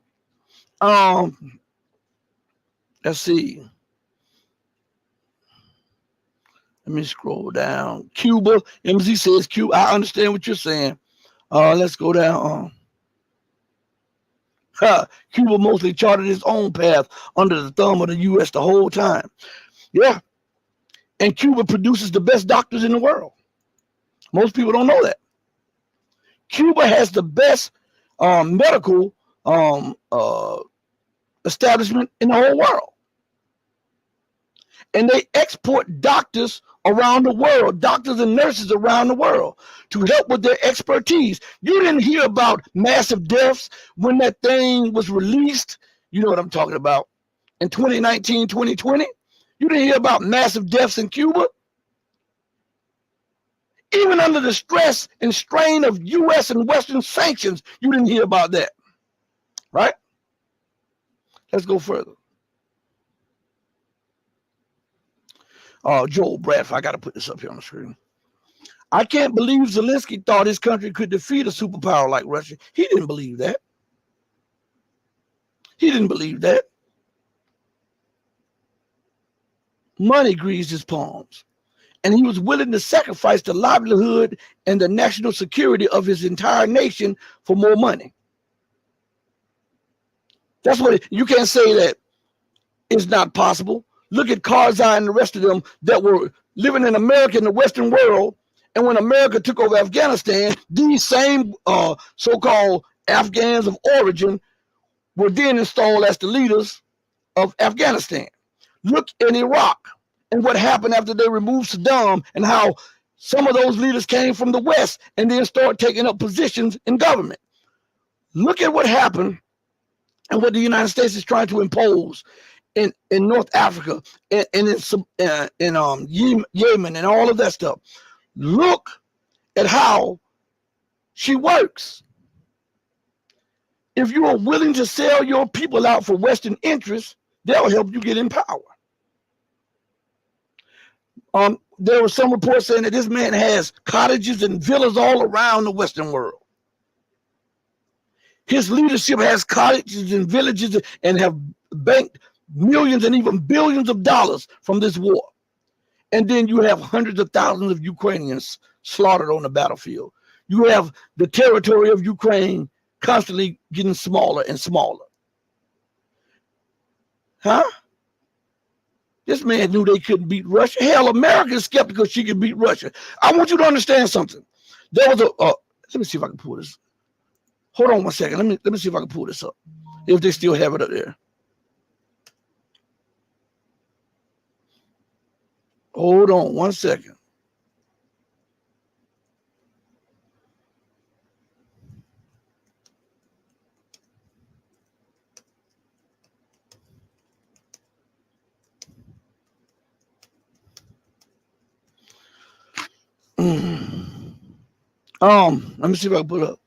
Let's see. Let me scroll down. Cuba, MZ says Cuba. I understand what you're saying. Let's go down. Cuba mostly charted its own path under the thumb of the U.S. the whole time. Yeah. And Cuba produces the best doctors in the world. Most people don't know that. Cuba has the best medical establishment in the whole world. And they export doctors around the world, doctors and nurses around the world, to help with their expertise. You didn't hear about massive deaths when that thing was released. You know what I'm talking about. In 2019, 2020, you didn't hear about massive deaths in Cuba. Even under the stress and strain of U.S. and Western sanctions, you didn't hear about that. Right? Let's go further. Joel Bradford, I got to put this up here on the screen. I can't believe Zelensky thought his country could defeat a superpower like Russia. He didn't believe that. He didn't believe that. Money greased his palms, and he was willing to sacrifice the livelihood and the national security of his entire nation for more money. That's what you can't say that it's not possible. Look at Karzai and the rest of them that were living in America, in the Western world. And when America took over Afghanistan, these same so-called Afghans of origin were then installed as the leaders of Afghanistan. Look in Iraq and what happened after they removed Saddam, and how some of those leaders came from the West and then started taking up positions in government. Look at what happened and what the United States is trying to impose in North Africa and in Yemen and all of that stuff. Look at how She works. If you are willing to sell your people out for Western interests, they'll help you get in power. There were some reports saying that this man has cottages and villas all around the Western world. His leadership has cottages and villages and have banked millions and even billions of dollars from this war. And then you have hundreds of thousands of Ukrainians slaughtered on the battlefield. You have the territory of Ukraine constantly getting smaller and smaller. Huh? This man knew they couldn't beat Russia. Hell, America is skeptical she could beat Russia. I want you to understand something. There was let me see if I can pull this. Hold on one second. Let me see if I can pull this up. If they still have it up there. Hold on one second. Let me see if I can pull it up.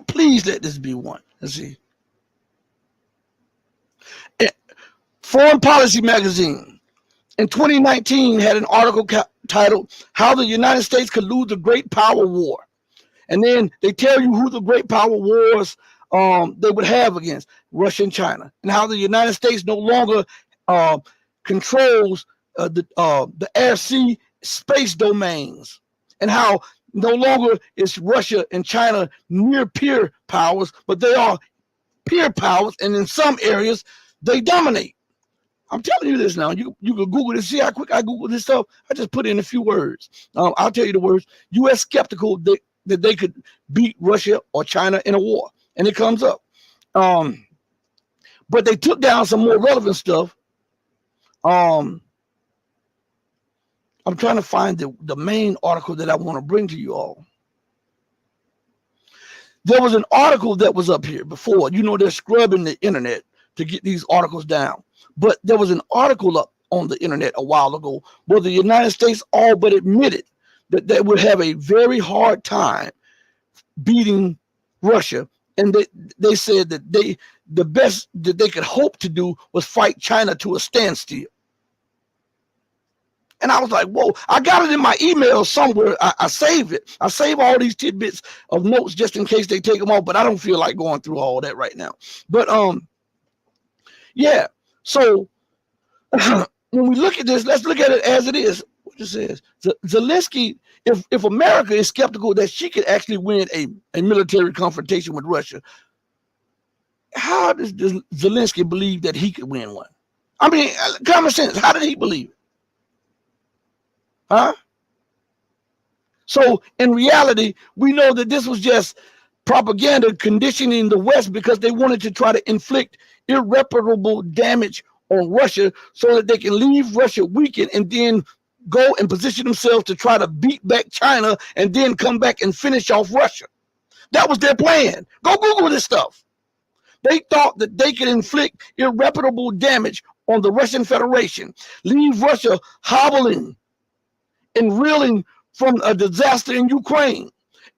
Please let this be one. Let's see. Foreign Policy Magazine in 2019 had an article titled "How the United States Could Lose the Great Power War," and then they tell you who the great power wars they would have against Russia and China, and how the United States no longer controls the air, sea, space domains, and how no longer is Russia and China near peer powers, but they are peer powers, and in some areas they dominate. I'm telling you this now. You can Google this. See how quick I Google this stuff? I just put in a few words. I'll tell you the words. U.S. skeptical that they could beat Russia or China in a war, and it comes up. But they took down some more relevant stuff. I'm trying to find the main article that I want to bring to you all. There was an article that was up here before. You know, they're scrubbing the internet to get these articles down. But there was an article up on the internet a while ago where the United States all but admitted that they would have a very hard time beating Russia. And they said that the best that they could hope to do was fight China to a standstill. And I was like, whoa, I got it in my email somewhere. I save it. I save all these tidbits of notes just in case they take them off, but I don't feel like going through all that right now. But yeah. So when we look at this, let's look at it as it is. What it says, Zelensky, if America is skeptical that she could actually win a military confrontation with Russia, how does Zelensky believe that he could win one? I mean, common sense, how did he believe it? Huh? So in reality, we know that this was just propaganda conditioning the West because they wanted to try to inflict irreparable damage on Russia so that they can leave Russia weakened and then go and position themselves to try to beat back China and then come back and finish off Russia. That was their plan. Go Google this stuff. They thought that they could inflict irreparable damage on the Russian Federation, leave Russia hobbling and reeling from a disaster in Ukraine,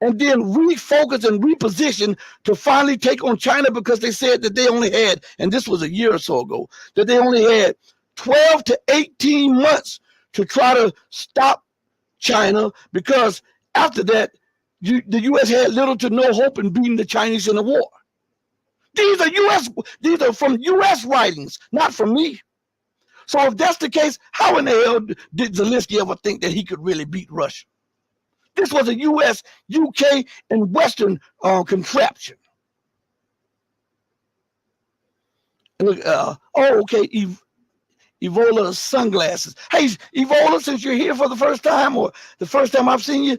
and then refocus and reposition to finally take on China because they said that they only had, and this was a year or so ago, that they only had 12 to 18 months to try to stop China, because after that, the U.S. had little to no hope in beating the Chinese in the war. These are from U.S. writings, not from me. So if that's the case, how in the hell did Zelensky ever think that he could really beat Russia? This was a U.S., UK, and Western contraption. And look, okay, Evola sunglasses. Hey, Evola, since you're here for the first time or the first time I've seen you,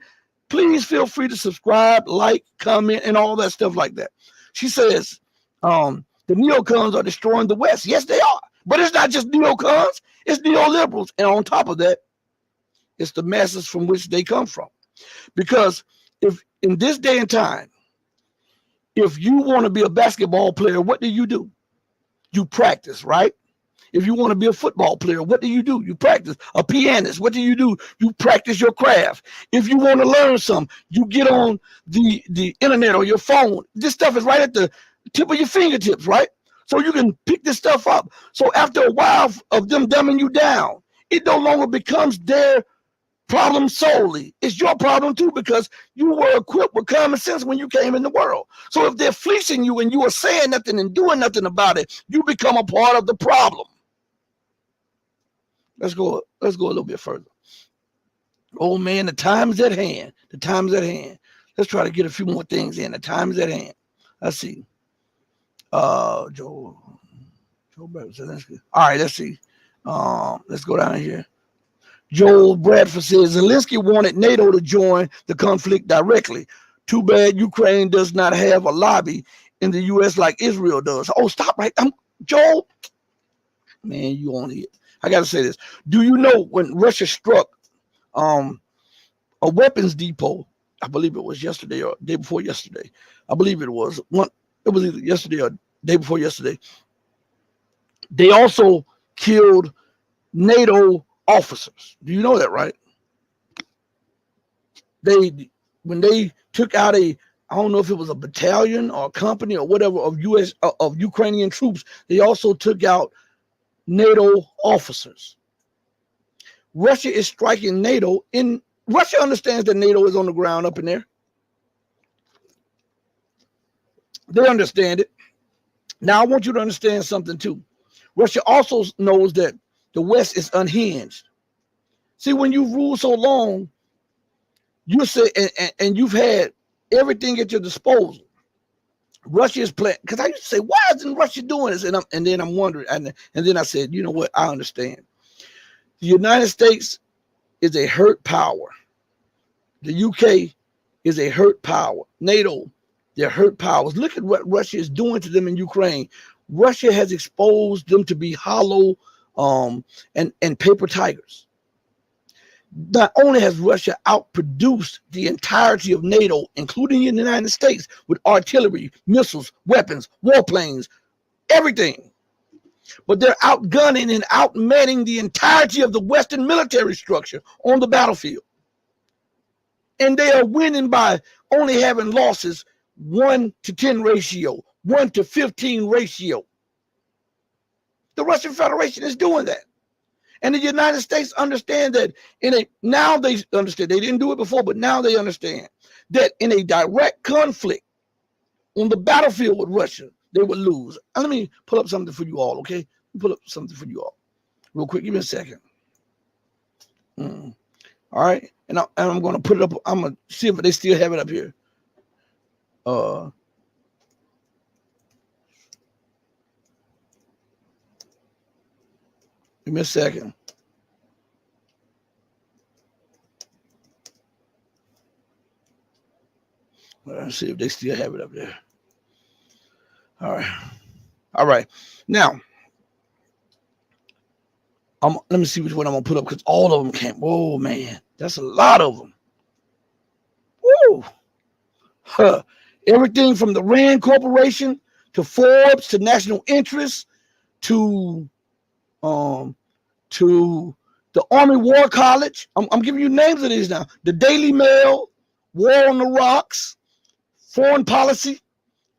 please feel free to subscribe, like, comment, and all that stuff like that. She says, the neocons are destroying the West. Yes, they are. But it's not just neocons, it's neoliberals. And on top of that, it's the masses from which they come from. Because if in this day and time, if you want to be a basketball player, what do? You practice, right? If you want to be a football player, what do? You practice. A pianist, what do? You practice your craft. If you want to learn something, you get on the internet or your phone. This stuff is right at the tip of your fingertips, right? So you can pick this stuff up. So after a while of them dumbing you down, it no longer becomes their problem solely. It's your problem too, because you were equipped with common sense when you came in the world. So if they're fleecing you and you are saying nothing and doing nothing about it, you become a part of the problem. Let's go a little bit further. Oh man, the time is at hand. The time is at hand. Let's try to get a few more things in. The time is at hand. Let's see. Joe Zelensky. All right, let's see. Let's go down here. Joel Bradford says Zelensky wanted NATO to join the conflict directly. Too bad Ukraine does not have a lobby in the U.S. like Israel does. Oh, stop right. Joel, man, you on it. I got to say this. Do you know when Russia struck a weapons depot? I believe it was yesterday or day before yesterday. I believe it was one. It was either yesterday or day before yesterday. They also killed NATO officers. Do you know that, right? When they took out I don't know if it was a battalion or a company or whatever of Ukrainian troops, they also took out NATO officers. Russia is striking NATO Russia understands that NATO is on the ground up in there. They understand it. Now I want you to understand something too. Russia also knows that the West is unhinged. See, when you rule so long, you say, and you've had everything at your disposal. Russia is playing, because I used to say, why isn't Russia doing this? And then I'm wondering, and then I said, you know what? I understand. The United States is a hurt power. The UK is a hurt power. NATO, they're hurt powers. Look at what Russia is doing to them in Ukraine. Russia has exposed them to be hollow and paper tigers. Not only has Russia outproduced the entirety of NATO, including the United States, with artillery, missiles, weapons, warplanes, everything, but they're outgunning and outmanning the entirety of the Western military structure on the battlefield. And they are winning by only having losses 1-to-10 ratio, 1-to-15 ratio. The Russian Federation is doing that. And the United States understand that now they understand. They didn't do it before, but now they understand that in a direct conflict on the battlefield with Russia, they would lose. And let me pull up something for you all, okay? Pull up something for you all real quick. Give me a second. All right. And I'm going to put it up. I'm going to see if they still have it up here. Give me a second. Let's see if they still have it up there. All right. All right. Now, let me see which one I'm going to put up, because all of them came. Whoa, man. That's a lot of them. Woo. Huh. Everything from the Rand Corporation to Forbes to National Interest to the Army War College. I'm giving you names of these now. The Daily Mail, War on the Rocks, Foreign Policy,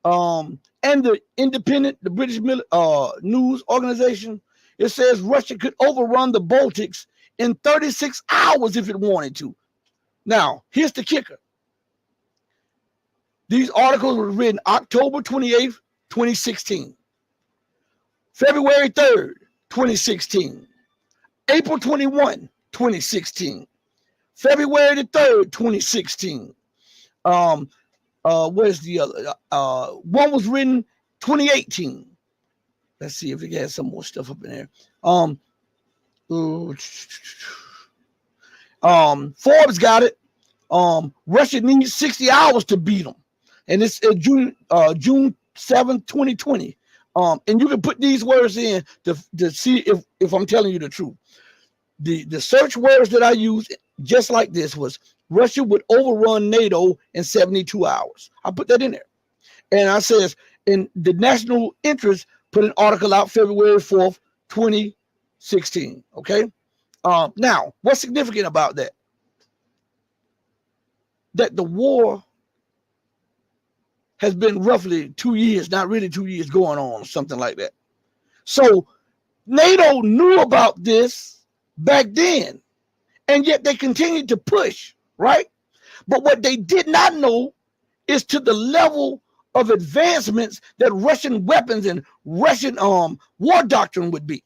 and the Independent, the British news organization. It says Russia could overrun the Baltics in 36 hours if it wanted to. Now, here's the kicker. These articles were written October 28th, 2016, February 3rd, 2016, April 21, 2016, February the 3rd, 2016. Where's the other? One was written 2018. Let's see if it has some more stuff up in there. Forbes got it. Russia needs 60 hours to beat them. And it's June 7th, 2020. And you can put these words in to see if I'm telling you the truth. The search words that I used, just like this, was Russia would overrun NATO in 72 hours. I put that in there. And I says, in the National Interest put an article out February 4th, 2016. Okay. Now, what's significant about that? That the war has been roughly 2 years, not really 2 years going on, something like that. So NATO knew about this back then, and yet they continued to push, right? But what they did not know is to the level of advancements that Russian weapons and Russian war doctrine would be.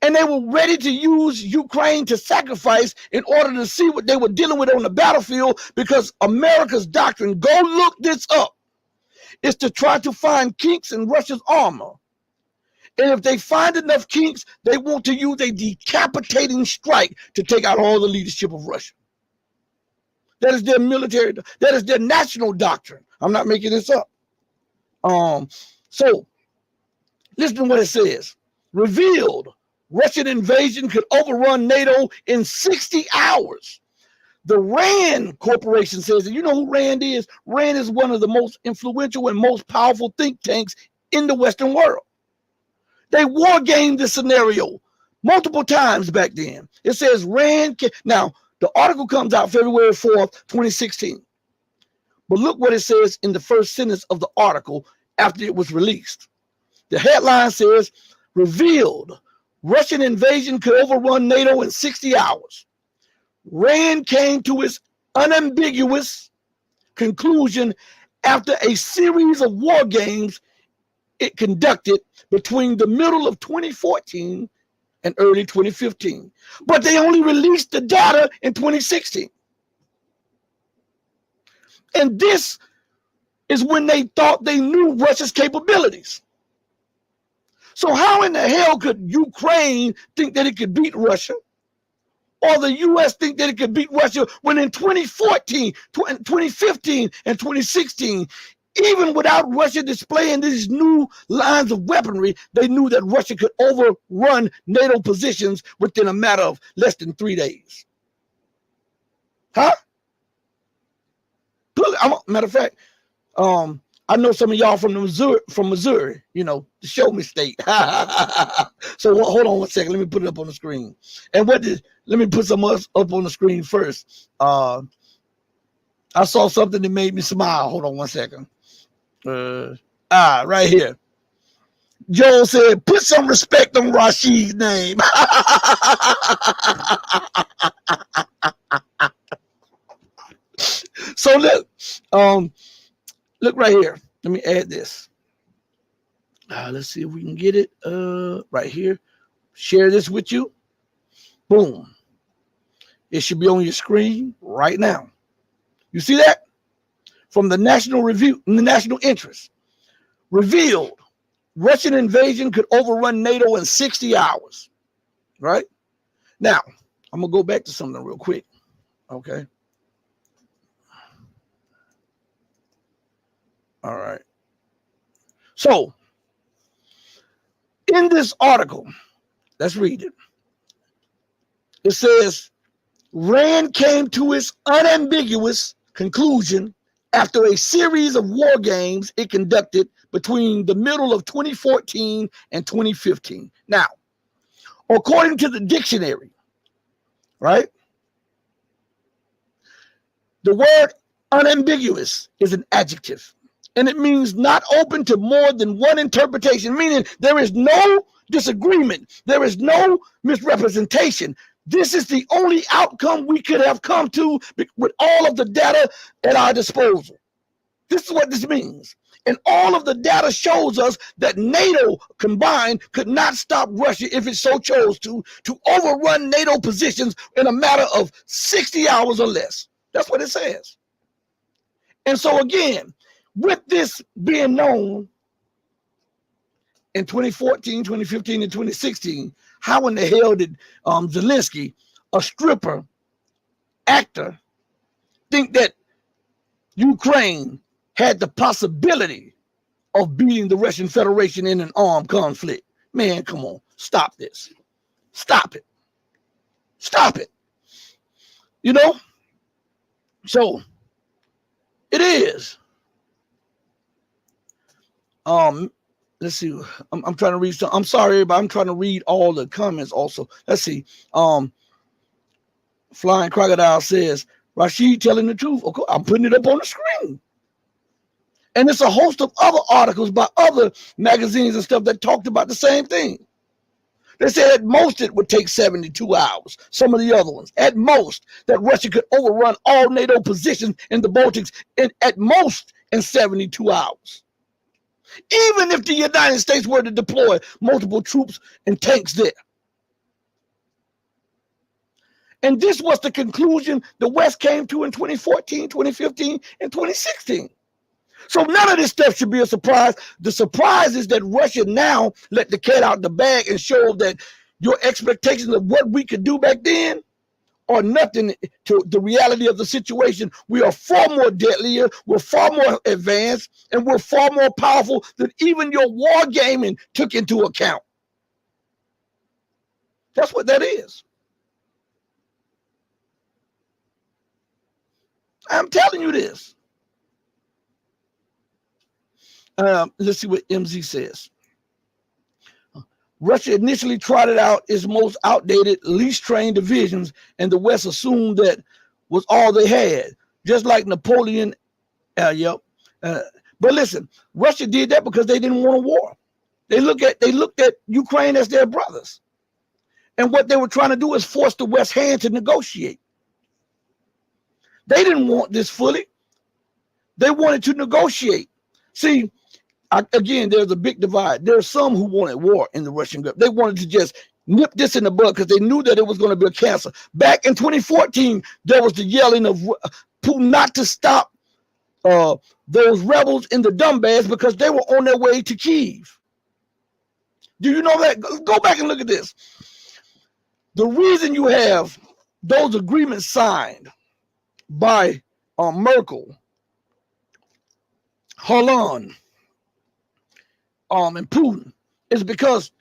And they were ready to use Ukraine to sacrifice in order to see what they were dealing with on the battlefield, because America's doctrine, go look this up, is to try to find kinks in Russia's armor. And if they find enough kinks, they want to use a decapitating strike to take out all the leadership of Russia. That is their military, that is their national doctrine. I'm not making this up. So listen to what it says. Revealed Russian invasion could overrun NATO in 60 hours. The RAND Corporation says, and you know who RAND is? RAND is one of the most influential and most powerful think tanks in the Western world. They war gamed this scenario multiple times back then. It says RAND. Now, the article comes out February 4th, 2016. But look what it says in the first sentence of the article after it was released. The headline says, revealed Russian invasion could overrun NATO in 60 hours. RAND came to its unambiguous conclusion after a series of war games it conducted between the middle of 2014 and early 2015. But they only released the data in 2016. And this is when they thought they knew Russia's capabilities. So how in the hell could Ukraine think that it could beat Russia? Or the U.S. think that it could beat Russia when in 2014, 2015, and 2016, even without Russia displaying these new lines of weaponry, they knew that Russia could overrun NATO positions within a matter of less than 3 days. Huh? Matter of fact, I know some of y'all from Missouri, you know, the show me state. So hold on one second. Let me put it up on the screen. And let me put some up on the screen first. I saw something that made me smile. Hold on one second. Right here. Joel said, put some respect on Rashid's name. So look right here. Let me add this. Let's see if we can get it right here. Share this with you. Boom. It should be on your screen right now. You see that? From the National Review, the National Interest. Revealed Russian invasion could overrun NATO in 60 hours. Right? Now, I'm going to go back to something real quick. Okay. All right. So, in this article, let's read it. It says, RAND came to its unambiguous conclusion after a series of war games it conducted between the middle of 2014 and 2015. Now, according to the dictionary, right, the word unambiguous is an adjective. And it means not open to more than one interpretation, meaning there is no disagreement. There is no misrepresentation. This is the only outcome we could have come to with all of the data at our disposal. This is what this means. And all of the data shows us that NATO combined could not stop Russia if it so chose to overrun NATO positions in a matter of 60 hours or less. That's what it says. And so again, with this being known in 2014, 2015, and 2016, how in the hell did Zelensky, a stripper, actor, think that Ukraine had the possibility of beating the Russian Federation in an armed conflict? Man, come on. Stop this. Stop it. Stop it. You know? So, it is. let's see. I'm trying to read some. I'm sorry, everybody. I'm trying to read all the comments also. Let's see. Flying Crocodile says, Rashid telling the truth. Okay, I'm putting it up on the screen. And it's a host of other articles by other magazines and stuff that talked about the same thing. They said at most it would take 72 hours. Some of the other ones, at most, that Russia could overrun all NATO positions in the Baltics at most in 72 hours. Even if the United States were to deploy multiple troops and tanks there. And this was the conclusion the West came to in 2014, 2015, and 2016. So none of this stuff should be a surprise. The surprise is that Russia now let the cat out the bag and show that your expectations of what we could do back then are nothing to the reality of the situation. We are far more deadlier, we're far more advanced, and we're far more powerful than even your war gaming took into account. That's what that is. I'm telling you this. Let's see what MZ says. Russia initially trotted out its most outdated, least trained divisions, and the West assumed that was all they had, just like Napoleon. But listen, Russia did that because they didn't want a war. They looked at Ukraine as their brothers, and what they were trying to do is force the West's hand to negotiate. They didn't want this fully. They wanted to negotiate. See, again, there's a big divide. There are some who wanted war in the Russian Gulf. They wanted to just nip this in the bud because they knew that it was going to be a cancer. Back in 2014, there was the yelling of Putin not to stop those rebels in the Donbass because they were on their way to Kyiv. Do you know that? Go back and look at this. The reason you have those agreements signed by Merkel, Hollande, and Putin is because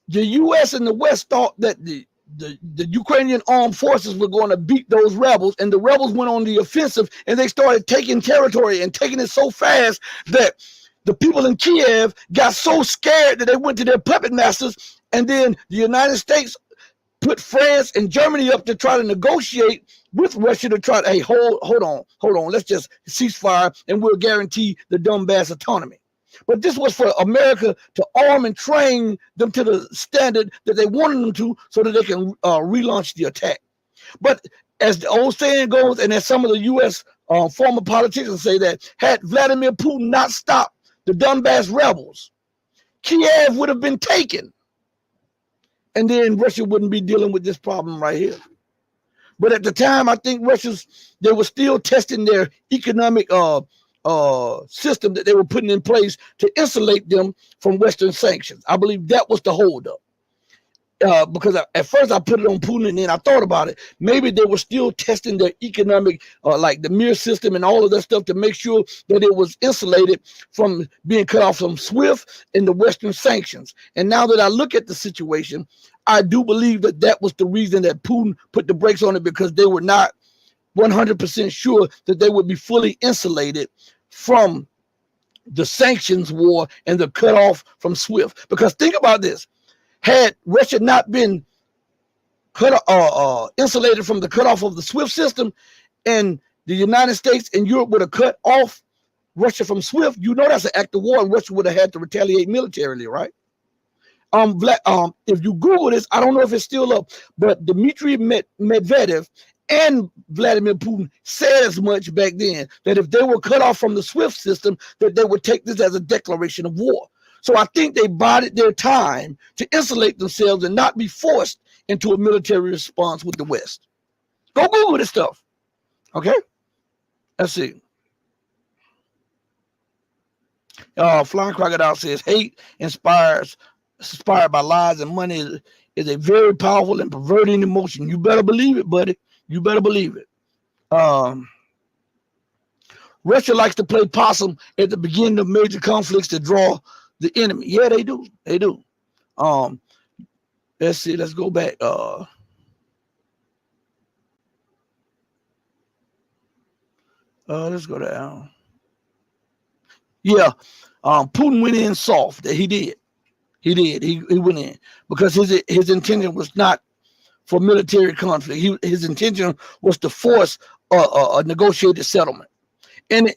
the U.S. and the West thought that the Ukrainian armed forces were going to beat those rebels, and the rebels went on the offensive, and they started taking territory and taking it so fast that the people in Kiev got so scared that they went to their puppet masters, and then the United States put France and Germany up to try to negotiate with Russia to try to, hey, hold on, let's just ceasefire and we'll guarantee the Donbass autonomy. But this was for America to arm and train them to the standard that they wanted them to so that they can relaunch the attack. But as the old saying goes, and as some of the U.S. Former politicians say, that had Vladimir Putin not stopped the Donbass rebels, Kiev would have been taken. And then Russia wouldn't be dealing with this problem right here. But at the time, I think they were still testing their economic system that they were putting in place to insulate them from Western sanctions. I believe that was the holdup. Because at first I put it on Putin, and then I thought about it. Maybe they were still testing their economic, like the Mir system and all of that stuff, to make sure that it was insulated from being cut off from SWIFT and the Western sanctions. And now that I look at the situation, I do believe that that was the reason that Putin put the brakes on it, because they were not 100% sure that they would be fully insulated from the sanctions war and the cutoff from SWIFT. Because think about this. Had Russia not been insulated from the cutoff of the SWIFT system, and the United States and Europe would have cut off Russia from SWIFT, you know that's an act of war, and Russia would have had to retaliate militarily, right? If you Google this, I don't know if it's still up, but Dmitry Medvedev and Vladimir Putin said as much back then, that if they were cut off from the SWIFT system, that they would take this as a declaration of war. So I think they bided their time to insulate themselves and not be forced into a military response with the West. Go Google this stuff. Okay? Let's see. Flying Crocodile says, hate inspired by lies and money is a very powerful and perverting emotion. You better believe it, buddy. You better believe it. Russia likes to play possum at the beginning of major conflicts to draw the enemy. Yeah, they do. They do. Let's see. Let's go back. Let's go down. Yeah, Putin went in soft. He did. He did. He went in because his intention was not for military conflict. His intention was to force a negotiated settlement. And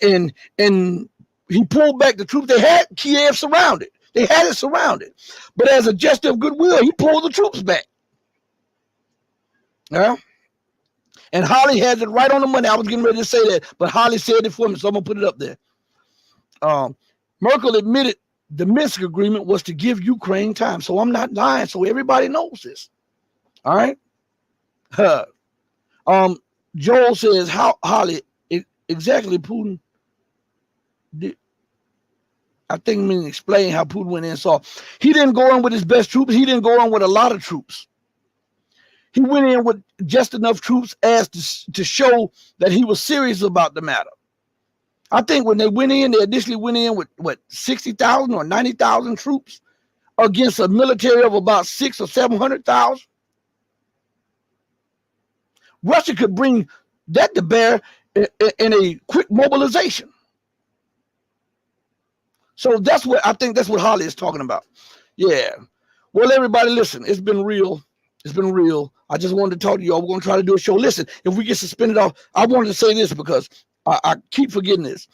he pulled back the troops. They had Kiev surrounded. They had it surrounded. But as a gesture of goodwill, he pulled the troops back. Yeah. And Holly has it right on the money. I was getting ready to say that, but Holly said it for me, so I'm gonna put it up there. Merkel admitted the Minsk agreement was to give Ukraine time. So I'm not lying. So everybody knows this. All right. Joel says, how Holly exactly Putin did. I think I'm going to explain how Putin went in. So he didn't go in with his best troops. He didn't go in with a lot of troops. He went in with just enough troops as to show that he was serious about the matter. I think when they went in, they initially went in with, 60,000 or 90,000 troops against a military of about 600,000 or 700,000. Russia could bring that to bear in a quick mobilization. So I think that's what Holly is talking about. Yeah. Well, everybody, listen, it's been real. It's been real. I just wanted to talk to you all. We're going to try to do a show. Listen, if we get suspended off, I wanted to say this because I keep forgetting this.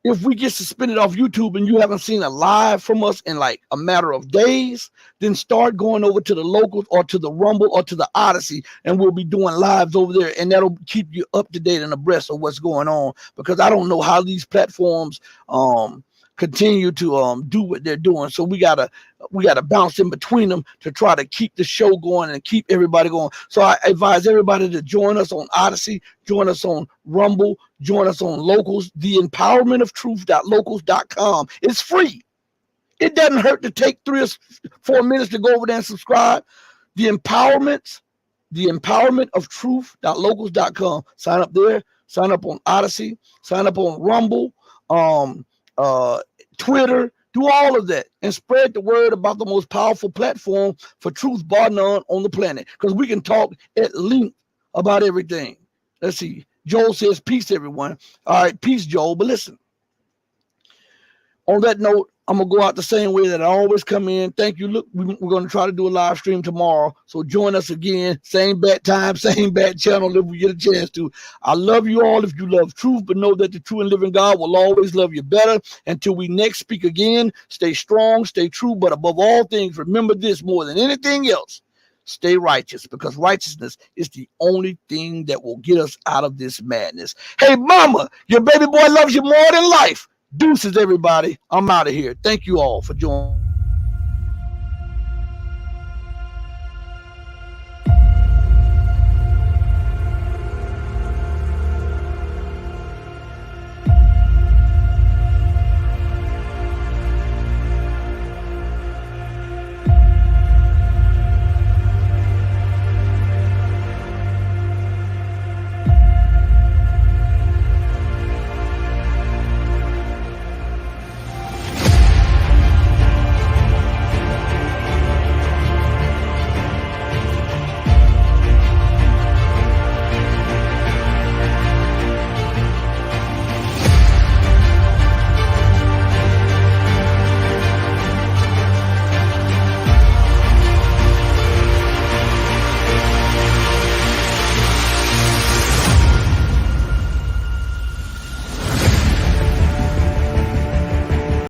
If we get suspended off YouTube and you haven't seen a live from us in like a matter of days, then start going over to the Locals or to the Rumble or to the Odyssey, and we'll be doing lives over there, and that'll keep you up to date and abreast of what's going on, because I don't know how these platforms continue to do what they're doing. So we gotta bounce in between them to try to keep the show going and keep everybody going. So I advise everybody to join us on Odyssey, join us on Rumble, join us on Locals, the empowerment of truth.locals.com. It's free. It doesn't hurt to take 3 or 4 minutes to go over there and subscribe. The empowerment of truth.locals.com. Sign up there, sign up on Odyssey, sign up on Rumble, Twitter, do all of that and spread the word about the most powerful platform for truth bar none on the planet, because we can talk at length about everything. Let's see. Joel says, peace, everyone. All right, peace, Joel. But listen, on that note, I'm going to go out the same way that I always come in. Thank you. Look, we're going to try to do a live stream tomorrow. So join us again. Same bat time, same bat channel if we get a chance to. I love you all if you love truth, but know that the true and living God will always love you better. Until we next speak again, stay strong, stay true, but above all things, remember this more than anything else. Stay righteous, because righteousness is the only thing that will get us out of this madness. Hey, mama, your baby boy loves you more than life. Deuces, everybody. I'm out of here. Thank you all for joining.